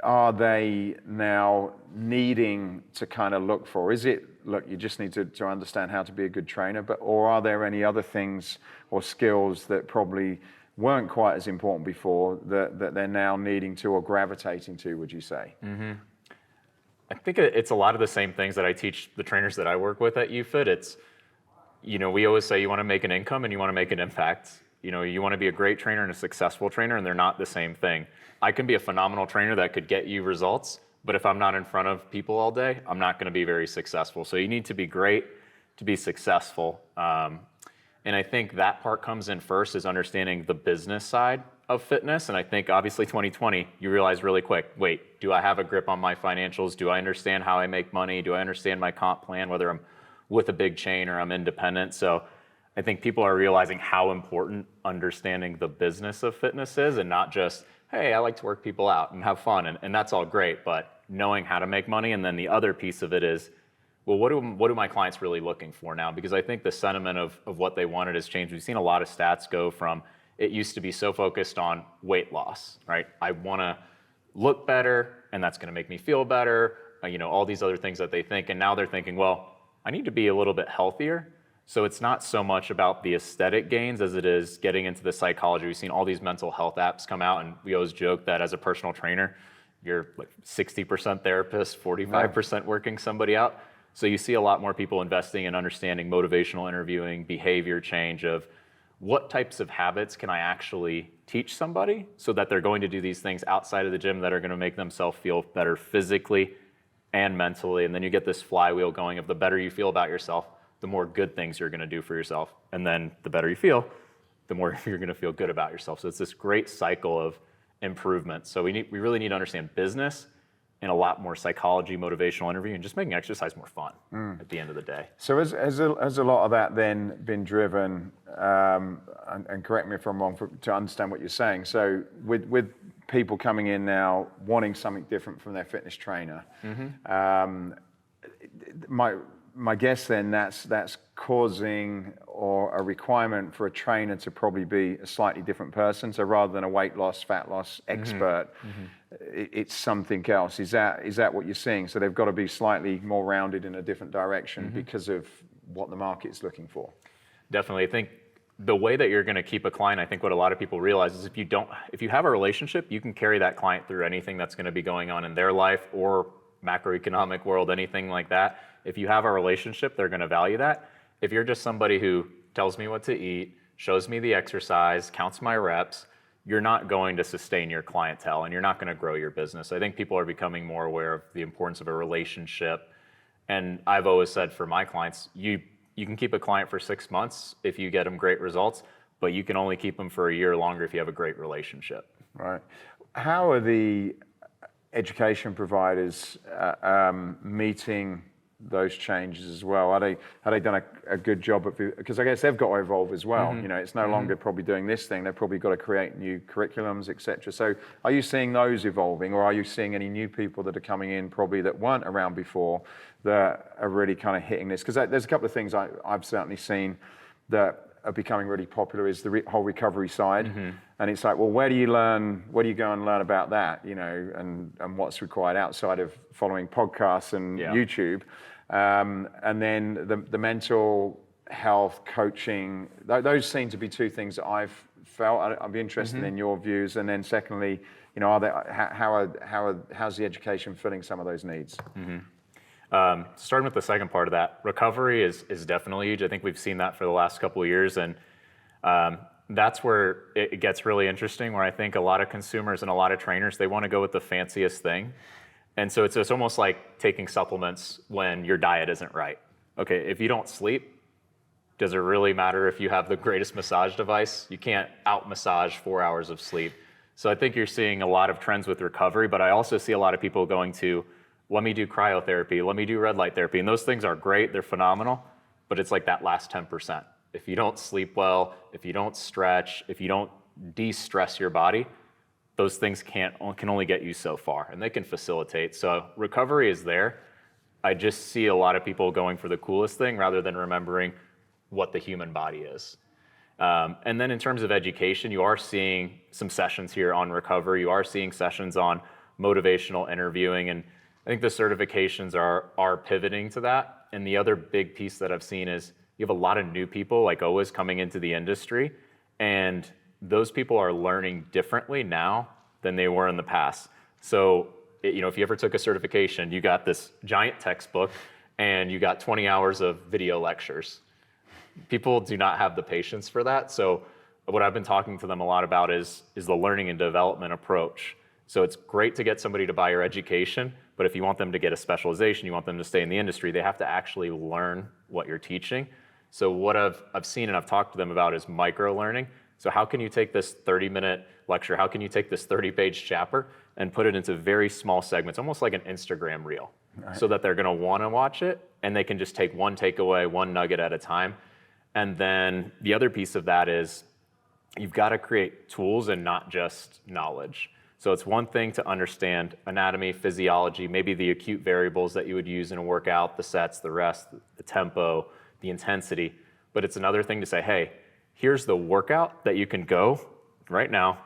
are they now needing to kind of look for? Is it, look, you just need to understand how to be a good trainer, or are there any other things or skills that probably weren't quite as important before that they're now needing to or gravitating to, would you say? I think it's a lot of the same things that I teach the trainers that I work with at YouFit. It's, we always say you want to make an income and you want to make an impact. You want to be a great trainer and a successful trainer, and they're not the same thing. I can be a phenomenal trainer that could get you results, but if I'm not in front of people all day, I'm not going to be very successful. So you need to be great to be successful. And I think that part comes in first, is understanding the business side of fitness. And I think obviously 2020, you realize really quick, wait, do I have a grip on my financials? Do I understand how I make money? Do I understand my comp plan, whether I'm with a big chain or I'm independent? So I think people are realizing how important understanding the business of fitness is, and not just, hey, I like to work people out and have fun, and that's all great, but knowing how to make money. And then the other piece of it is, well, what do my clients really looking for now? Because I think the sentiment of what they wanted has changed. We've seen a lot of stats go from, it used to be so focused on weight loss, right? I want to look better, and that's going to make me feel better, all these other things that they think. And now they're thinking, well, I need to be a little bit healthier. So it's not so much about the aesthetic gains as it is getting into the psychology. We've seen all these mental health apps come out, and we always joke that as a personal trainer, you're like 60% therapist, 45% working somebody out. So you see a lot more people investing in understanding motivational interviewing, behavior change of what types of habits can I actually teach somebody so that they're going to do these things outside of the gym that are going to make themselves feel better physically and mentally. And then you get this flywheel going of the better you feel about yourself, the more good things you're going to do for yourself. And then the better you feel, the more you're going to feel good about yourself. So it's this great cycle of improvement. So we really need to understand business and a lot more psychology, motivational interview, and just making exercise more fun at the end of the day. So has a lot of that then been driven, and correct me if I'm wrong, to understand what you're saying. So with people coming in now wanting something different from their fitness trainer, my guess then that's causing or a requirement for a trainer to probably be a slightly different person. So rather than a weight loss, fat loss expert, it's something else. Is that what you're seeing? So they've got to be slightly more rounded in a different direction because of what the market's looking for. Definitely. I think the way that you're going to keep a client, I think what a lot of people realize is if you have a relationship, you can carry that client through anything that's going to be going on in their life or macroeconomic world, anything like that. If you have a relationship, they're going to value that. If you're just somebody who tells me what to eat, shows me the exercise, counts my reps, you're not going to sustain your clientele and you're not going to grow your business. I think people are becoming more aware of the importance of a relationship. And I've always said for my clients, you can keep a client for 6 months if you get them great results, but you can only keep them for a year longer if you have a great relationship. Right. How are the education providers meeting those changes as well? Have they done a good job of it? Because I guess they've got to evolve as well. You know, it's no longer probably doing this thing. They've probably got to create new curriculums, etc. So are you seeing those evolving, or are you seeing any new people that are coming in probably that weren't around before that are really kind of hitting this? Because there's a couple of things I've certainly seen that are becoming really popular is the whole recovery side. And it's like, well, where do you go and learn about that, you know, and what's required outside of following podcasts and YouTube. And then the mental health coaching, those seem to be two things that I've felt. I'd be interested in your views. And then secondly, you know, how's the education filling some of those needs? Starting with the second part of that, recovery is definitely huge. I think we've seen that for the last couple of years. And that's where it gets really interesting, where I think a lot of consumers and a lot of trainers, they want to go with the fanciest thing. And so it's almost like taking supplements when your diet isn't right. Okay, if you don't sleep, does it really matter if you have the greatest massage device? You can't out-massage 4 hours of sleep. So I think you're seeing a lot of trends with recovery, but I also see a lot of people going to, let me do cryotherapy, let me do red light therapy. And those things are great, they're phenomenal, but it's like that last 10%. If you don't sleep well, if you don't stretch, if you don't de-stress your body, those things can only get you so far, and they can facilitate. So recovery is there. I just see a lot of people going for the coolest thing rather than remembering what the human body is. And then in terms of education, you are seeing some sessions here on recovery. You are seeing sessions on motivational interviewing, and I think the certifications are pivoting to that. And the other big piece that I've seen is you have a lot of new people, like always, coming into the industry, and those people are learning differently now than they were in the past. So, you know, if you ever took a certification, you got this giant textbook and you got 20 hours of video lectures. People do not have the patience for that. So what I've been talking to them a lot about is the learning and development approach. So it's great to get somebody to buy your education, but if you want them to get a specialization, you want them to stay in the industry, they have to actually learn what you're teaching. So what I've seen and I've talked to them about is micro-learning. So how can you take this 30-minute lecture, how can you take this 30-page chapter and put it into very small segments, almost like an Instagram reel, so that they're gonna wanna watch it and they can just take one takeaway, one nugget at a time. And then the other piece of that is you've gotta create tools and not just knowledge. So it's one thing to understand anatomy, physiology, maybe the acute variables that you would use in a workout, the sets, the rest, the tempo, the intensity, but it's another thing to say, hey, here's the workout that you can go right now,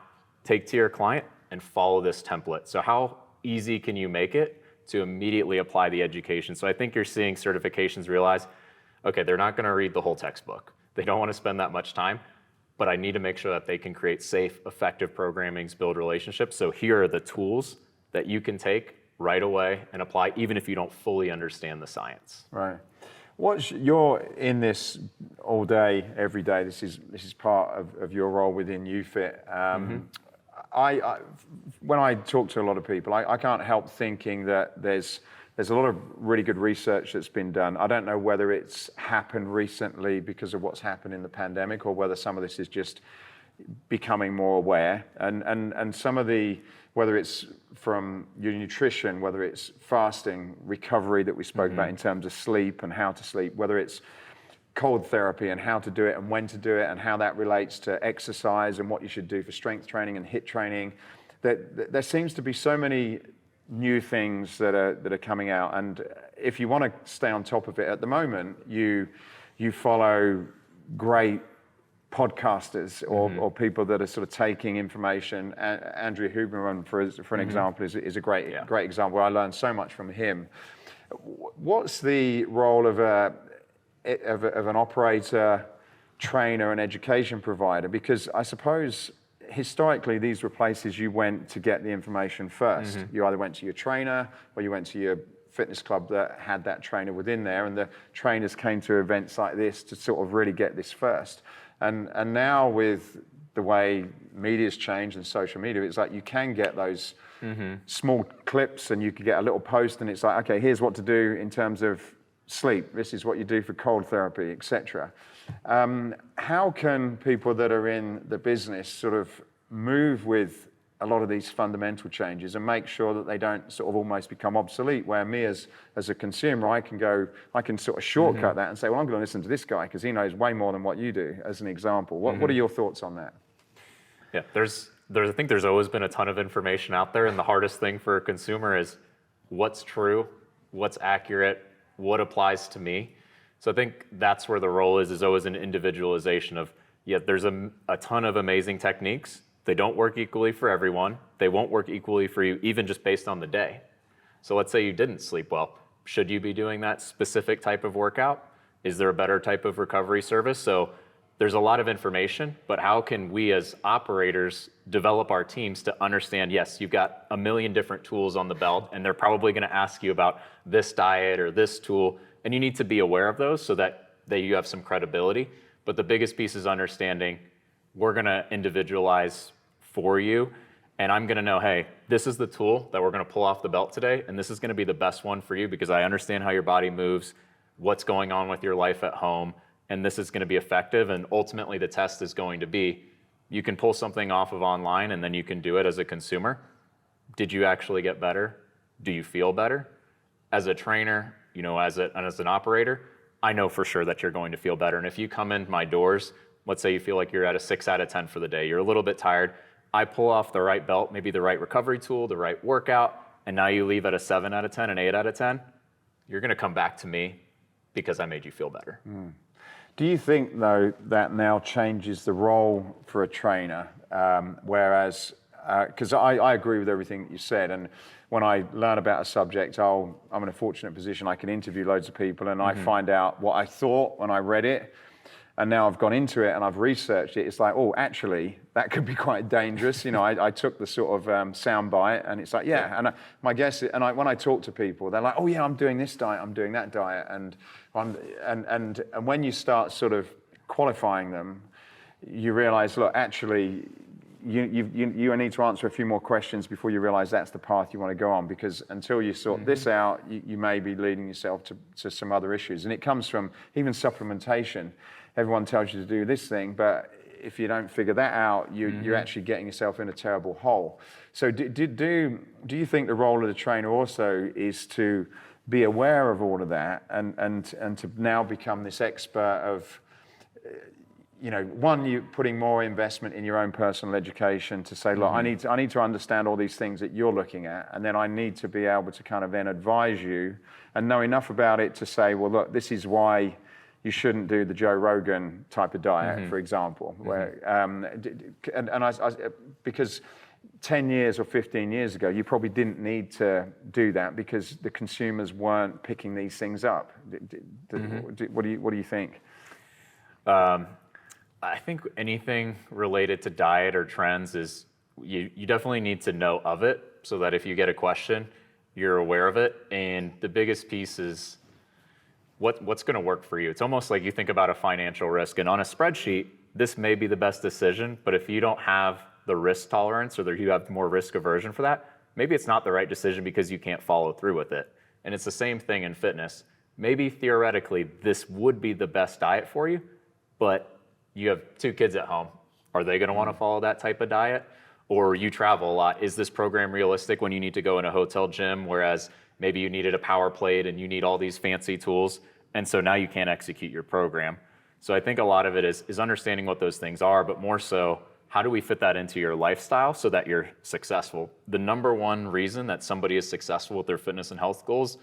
take to your client and follow this template. So how easy can you make it to immediately apply the education? So I think you're seeing certifications realize, okay, they're not gonna read the whole textbook. They don't wanna spend that much time, but I need to make sure that they can create safe, effective programmings, build relationships. So here are the tools that you can take right away and apply, even if you don't fully understand the science. Right. You're in this all day, every day. This is part of your role within YouFit. When I talk to a lot of people, I can't help thinking that there's a lot of really good research that's been done. I don't know whether it's happened recently because of what's happened in the pandemic, or whether some of this is just becoming more aware. And some of the, whether it's from your nutrition, whether it's fasting, recovery that we spoke about in terms of sleep and how to sleep, whether it's cold therapy and how to do it and when to do it and how that relates to exercise and what you should do for strength training and HIIT training, that there seems to be so many new things that are coming out. And if you want to stay on top of it, at the moment, you follow great podcasters or people that are sort of taking information. Andrew Huberman, for an example, is a great example. I learned so much from him. What's the role of an operator, trainer, and education provider? Because I suppose historically these were places you went to get the information first. You either went to your trainer or you went to your fitness club that had that trainer within there, and the trainers came to events like this to sort of really get this first. And now with the way media's changed and social media, it's like you can get those small clips, and you could get a little post, and it's like, okay, here's what to do in terms of sleep. This is what you do for cold therapy, etc. How can people that are in the business sort of move with a lot of these fundamental changes and make sure that they don't sort of almost become obsolete, where me as a consumer, I can sort of shortcut that and say, well, I'm going to listen to this guy because he knows way more than what you do, as an example. What are your thoughts on that? Yeah, I think there's always been a ton of information out there, and the hardest thing for a consumer is what's true, what's accurate, what applies to me. So I think that's where the role is always an individualization of, there's a ton of amazing techniques. They don't work equally for everyone. They won't work equally for you, even just based on the day. So let's say you didn't sleep well. Should you be doing that specific type of workout? Is there a better type of recovery service? So there's a lot of information, but how can we as operators develop our teams to understand, yes, you've got a million different tools on the belt, and they're probably going to ask you about this diet or this tool, and you need to be aware of those so that you have some credibility. But the biggest piece is understanding we're going to individualize for you, and I'm going to know, hey, this is the tool that we're going to pull off the belt today, and this is going to be the best one for you because I understand how your body moves, what's going on with your life at home, and this is going to be effective. And ultimately the test is going to be, you can pull something off of online and then you can do it as a consumer. Did you actually get better? Do you feel better? As a trainer, as an operator, I know for sure that you're going to feel better. And if you come in my doors, let's say you feel like you're at a 6 out of 10 for the day, you're a little bit tired, I pull off the right belt, maybe the right recovery tool, the right workout, and now you leave at a 7 out of 10, an 8 out of 10, you're going to come back to me because I made you feel better. Do you think, though, that now changes the role for a trainer? Whereas, because I agree with everything that you said, and when I learn about a subject, I'm in a fortunate position. I can interview loads of people, and I find out what I thought when I read it. And now I've gone into it and I've researched it. It's like, oh, actually, that could be quite dangerous. I took the sort of sound bite, and it's like, yeah. And my guess, when I talk to people, they're like, oh yeah, I'm doing this diet, I'm doing that diet, and when you start sort of qualifying them, you realize, look, actually, you need to answer a few more questions before you realize that's the path you want to go on, because until you sort this out, you may be leading yourself to some other issues. And it comes from even supplementation. Everyone tells you to do this thing, but if you don't figure that out, you're actually getting yourself in a terrible hole. So do you think the role of the trainer also is to be aware of all of that and to now become this expert of, you putting more investment in your own personal education to say, look, I need to understand all these things that you're looking at, and then I need to be able to kind of then advise you and know enough about it to say, well, look, this is why you shouldn't do the Joe Rogan type of diet, for example, where because 10 years or 15 years ago, you probably didn't need to do that because the consumers weren't picking these things up. What do you think? I think anything related to diet or trends is you definitely need to know of it so that if you get a question, you're aware of it. And the biggest piece is what's going to work for you. It's almost like you think about a financial risk, and on a spreadsheet, this may be the best decision, but if you don't have the risk tolerance or you have more risk aversion for that, maybe it's not the right decision because you can't follow through with it. And it's the same thing in fitness. Maybe theoretically, this would be the best diet for you, but you have 2 kids at home. Are they going to want to follow that type of diet? Or you travel a lot. Is this program realistic when you need to go in a hotel gym, whereas maybe you needed a power plate and you need all these fancy tools, and so now you can't execute your program? So I think a lot of it is understanding what those things are, but more so how do we fit that into your lifestyle so that you're successful? The number one reason that somebody is successful with their fitness and health goals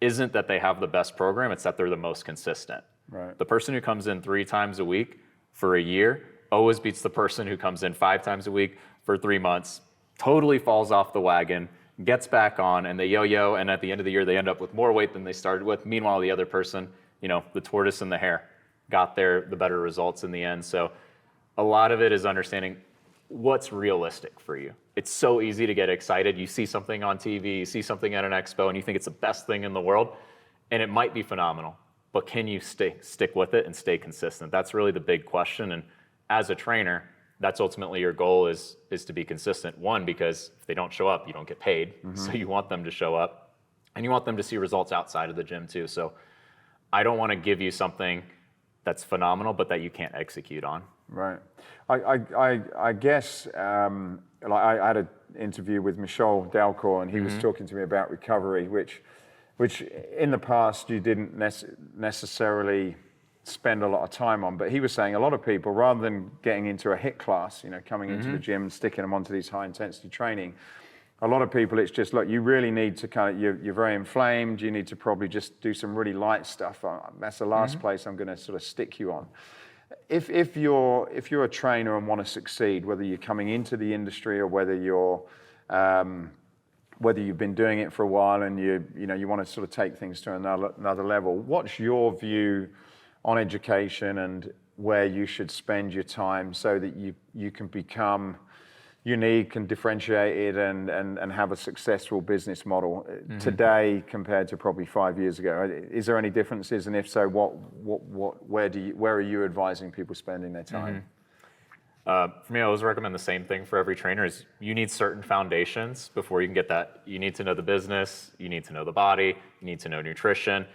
isn't that they have the best program, it's that they're the most consistent. Right. The person who comes in 3 times a week for a year always beats the person who comes in 5 times a week for 3 months, totally falls off the wagon, gets back on, and they yo-yo, and at the end of the year, they end up with more weight than they started with. Meanwhile, the other person, the tortoise and the hare, got the better results in the end. So a lot of it is understanding what's realistic for you. It's so easy to get excited. You see something on TV, you see something at an expo, and you think it's the best thing in the world, and it might be phenomenal, but can you stick with it and stay consistent? That's really the big question. And as a trainer, that's ultimately your goal is to be consistent. One, because if they don't show up, you don't get paid. So you want them to show up, and you want them to see results outside of the gym too. So I don't want to give you something that's phenomenal, but that you can't execute on. Right. I guess I had an interview with Michelle Dalcour, and he was talking to me about recovery, which in the past you didn't necessarily spend a lot of time on. But he was saying a lot of people, rather than getting into a HIIT class, coming into the gym, sticking them onto these high intensity training, a lot of people, it's just, look, you really need to you're very inflamed, you need to probably just do some really light stuff. That's the last place I'm going to sort of stick you on. If you're a trainer and want to succeed, whether you're coming into the industry or whether you've been doing it for a while and you want to sort of take things to another level, what's your view on education and where you should spend your time so that you can become unique and differentiated and have a successful business model today compared to probably 5 years ago? Is there any differences, and if so, where are you advising people spending their time? For me, I always recommend the same thing for every trainer: is you need certain foundations before you can get that. You need to know the business, you need to know the body, you need to know nutrition.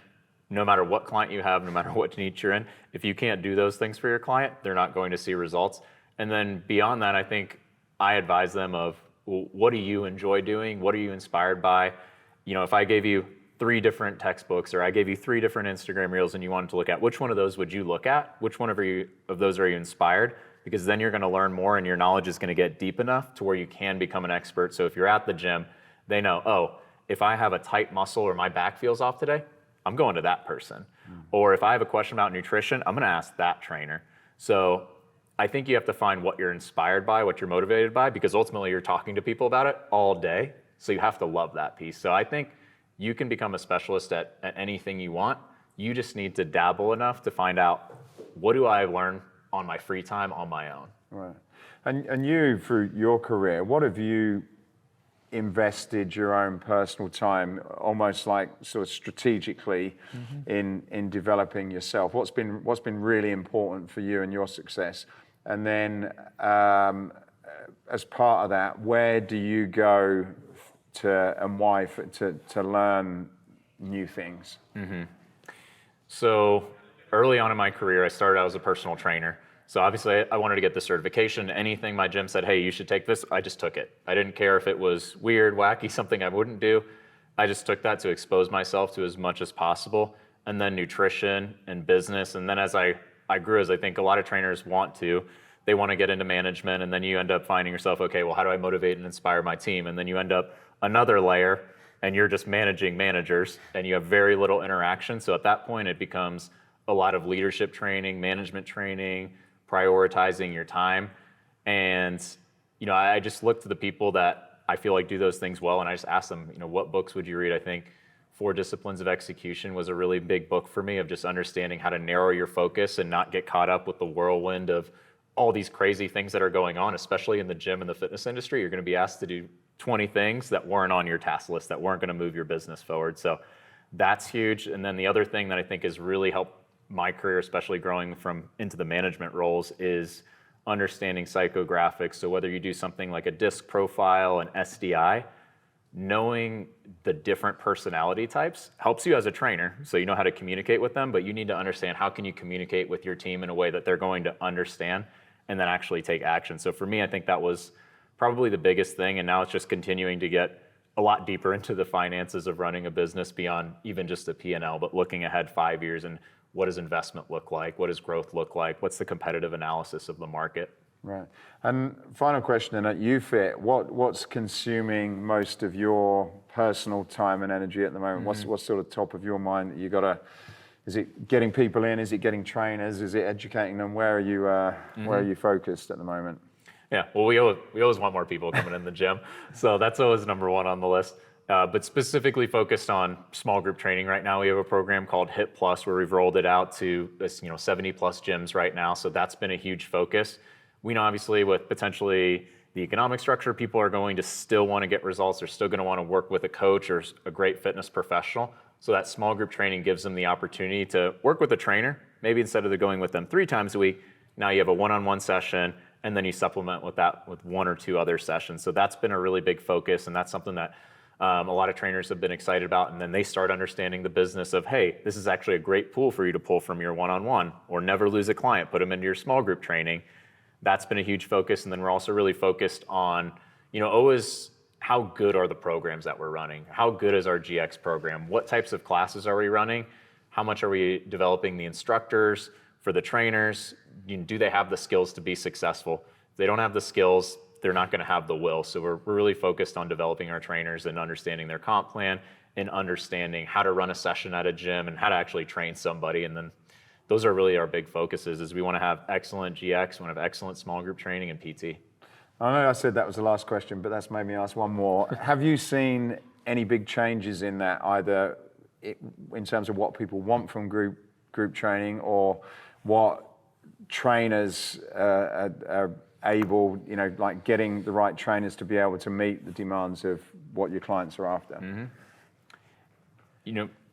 No matter what client you have, no matter what niche you're in, if you can't do those things for your client, they're not going to see results. And then beyond that, I think I advise them of, well, what do you enjoy doing? What are you inspired by? If I gave you 3 different textbooks, or I gave you 3 different Instagram reels and you wanted to look at, which one of those would you look at? Which one of those are you inspired? Because then you're going to learn more and your knowledge is going to get deep enough to where you can become an expert. So if you're at the gym, they know, oh, if I have a tight muscle or my back feels off today, I'm going to that person. Or if I have a question about nutrition, I'm going to ask that trainer. So I think you have to find what you're inspired by, what you're motivated by, because ultimately you're talking to people about it all day. So you have to love that piece. So I think you can become a specialist at anything you want. You just need to dabble enough to find out, what do I learn on my free time on my own? Right. And you, through your career, what have you invested your own personal time, almost like sort of strategically, in developing yourself? What's been really important for you and your success? And then as part of that, where do you go and why to learn new things? So early on in my career, I started out as a personal trainer. So obviously I wanted to get the certification. Anything my gym said, hey, you should take this, I just took it. I didn't care if it was weird, wacky, something I wouldn't do. I just took that to expose myself to as much as possible. And then nutrition and business. And then as I grew, as I think a lot of trainers they want to get into management, and then you end up finding yourself, okay, well, how do I motivate and inspire my team? And then you end up another layer, and you're just managing managers, and you have very little interaction. So at that point, it becomes a lot of leadership training, management training, prioritizing your time. And, I just look to the people that I feel like do those things well, and I just ask them, what books would you read? I think 4 Disciplines of Execution was a really big book for me, of just understanding how to narrow your focus and not get caught up with the whirlwind of all these crazy things that are going on, especially in the gym and the fitness industry. You're going to be asked to do 20 things that weren't on your task list, that weren't going to move your business forward. So that's huge. And then the other thing that I think has really helped my career, especially growing into the management roles, is understanding psychographics. So whether you do something like a DISC profile, an SDI, knowing the different personality types helps you as a trainer. So you know how to communicate with them, but you need to understand how can you communicate with your team in a way that they're going to understand and then actually take action. So for me, I think that was probably the biggest thing. And now it's just continuing to get a lot deeper into the finances of running a business beyond even just a P&L, but looking ahead 5 years and what does investment look like? What does growth look like? What's the competitive analysis of the market? Right. And final question then, at YouFit, what's consuming most of your personal time and energy at the moment? What's sort of top of your mind that you got to, is it getting people in? Is it getting trainers? Is it educating them? Where are you focused at the moment? Yeah, well, we always want more people coming in the gym. So that's always number one on the list. But specifically focused on small group training right now, we have a program called HIT Plus where we've rolled it out to 70 plus gyms right now. So that's been a huge focus. We know obviously with potentially the economic structure, people are going to still want to get results. They're still going to want to work with a coach or a great fitness professional. So that small group training gives them the opportunity to work with a trainer. Maybe instead of going with them 3 times a week, now you have a one-on-one session, and then you supplement with that with 1 or 2 other sessions. So that's been a really big focus, and that's something that a lot of trainers have been excited about. And then they start understanding the business of, hey, this is actually a great pool for you to pull from your one-on-one, or never lose a client, put them into your small group training. That's been a huge focus. And then we're also really focused on, always how good are the programs that we're running? How good is our GX program? What types of classes are we running? How much are we developing the instructors for the trainers? Do they have the skills to be successful? If they don't have the skills, they're not going to have the will. So we're really focused on developing our trainers and understanding their comp plan and understanding how to run a session at a gym and how to actually train somebody. And then those are really our big focuses, is we want to have excellent GX, we want to have excellent small group training and PT. I know I said that was the last question, but that's made me ask one more. Have you seen any big changes in that, either in terms of what people want from group training, or what trainers are able, like getting the right trainers to be able to meet the demands of what your clients are after?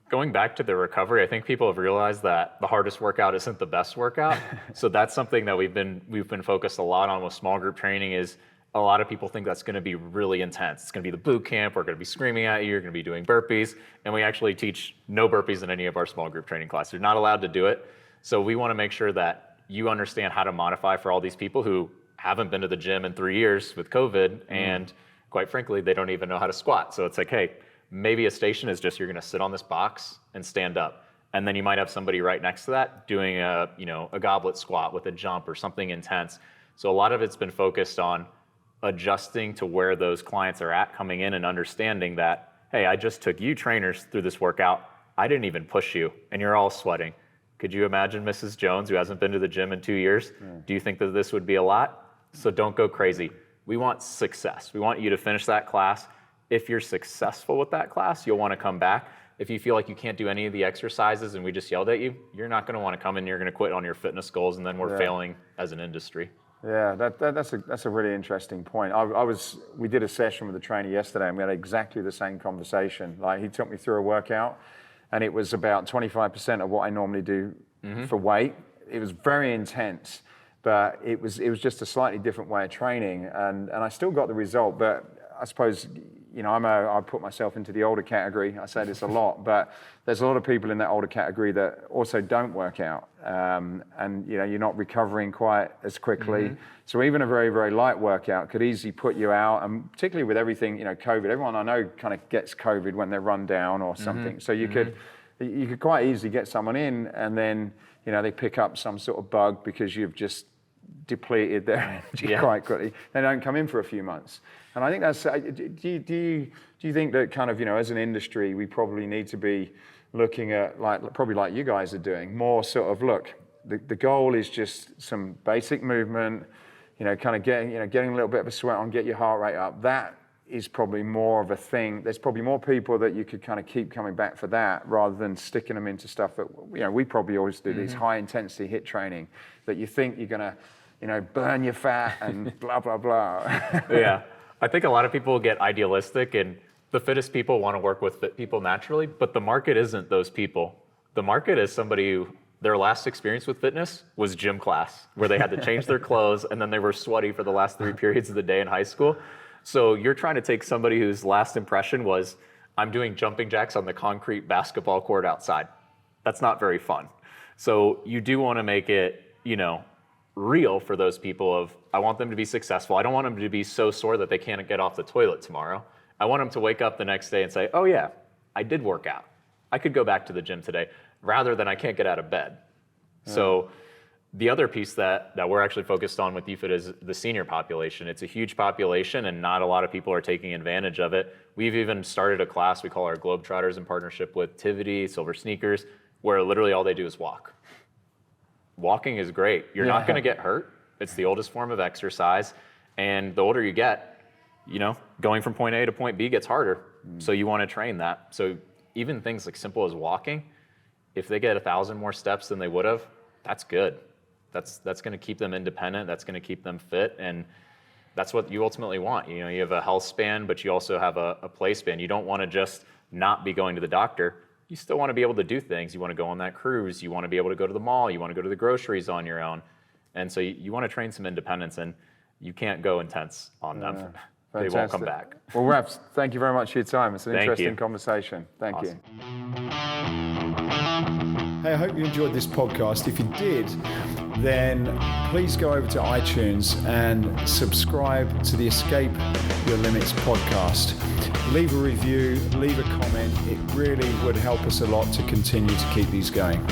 Going back to the recovery, I think people have realized that the hardest workout isn't the best workout. So that's something that we've been focused a lot on with small group training. Is a lot of people think that's going to be really intense. It's going to be the boot camp. We're going to be screaming at you. You're going to be doing burpees. And we actually teach no burpees in any of our small group training classes. You're not allowed to do it. So we want to make sure that you understand how to modify for all these people who haven't been to the gym in 3 years with COVID. And quite frankly, they don't even know how to squat. So it's like, hey, maybe a station is just, you're going to sit on this box and stand up. And then you might have somebody right next to that doing a goblet squat with a jump or something intense. So a lot of it's been focused on adjusting to where those clients are at coming in and understanding that, hey, I just took you trainers through this workout. I didn't even push you and you're all sweating. Could you imagine Mrs. Jones, who hasn't been to the gym in 2 years? Do you think that this would be a lot? So don't go crazy. We want success. We want you to finish that class. If you're successful with that class, you'll want to come back. If you feel like you can't do any of the exercises and we just yelled at you, you're not going to want to come in. You're going to quit on your fitness goals, and then we're failing as an industry. Yeah, that's a really interesting point. We did a session with a trainer yesterday, and we had exactly the same conversation. Like, he took me through a workout, and it was about 25% of what I normally do for weight. It was very intense, but it was just a slightly different way of training, and I still got the result. But I suppose, I put myself into the older category. I say this a lot, but there's a lot of people in that older category that also don't work out. And you're not recovering quite as quickly. So even a very, very light workout could easily put you out. And particularly with everything, COVID, everyone I know kind of gets COVID when they're run down or something. So you could quite easily get someone in, and then, they pick up some sort of bug because you've just depleted their energy quite quickly. They don't come in for a few months. And I think that's, do you think that kind of, as an industry, we probably need to be looking at, probably like you guys are doing, more sort of, look, the goal is just some basic movement, kind of getting a little bit of a sweat on, get your heart rate up. That is probably more of a thing. There's probably more people that you could kind of keep coming back for that, rather than sticking them into stuff that, we probably always do, these high intensity HIIT training that you think you're going to, burn your fat and blah, blah, blah. Yeah. I think a lot of people get idealistic, and the fittest people want to work with fit people naturally, but the market isn't those people. The market is somebody who their last experience with fitness was gym class, where they had to change their clothes and then they were sweaty for the last 3 periods of the day in high school. So you're trying to take somebody whose last impression was, I'm doing jumping jacks on the concrete basketball court outside. That's not very fun. So you do want to make it, real for those people of, I want them to be successful. I don't want them to be so sore that they can't get off the toilet tomorrow. I want them to wake up the next day and say, oh yeah, I did work out. I could go back to the gym today, rather than I can't get out of bed. So The other piece that we're actually focused on with YouFit is the senior population. It's a huge population and not a lot of people are taking advantage of it. We've even started a class we call our Globetrotters in partnership with Tivity, Silver Sneakers, where literally all they do is walk. Walking is great. You're not going to get hurt. It's the oldest form of exercise. And the older you get, going from point A to point B gets harder. So you want to train that. So even things like simple as walking, if they get 1,000 more steps than they would have, that's good. That's going to keep them independent. That's going to keep them fit. And that's what you ultimately want. You have a health span, but you also have a play span. You don't want to just not be going to the doctor. You still want to be able to do things. You want to go on that cruise. You want to be able to go to the mall. You want to go to the groceries on your own. And so you want to train some independence, and you can't go intense on them. They won't come back. Well, Raps, thank you very much for your time. It's an interesting you. conversation. Thank Awesome. you. Hey, I hope you enjoyed this podcast. If you did, then please go over to iTunes and subscribe to the Escape Your Limits podcast. Leave a review, leave a comment. It really would help us a lot to continue to keep these going.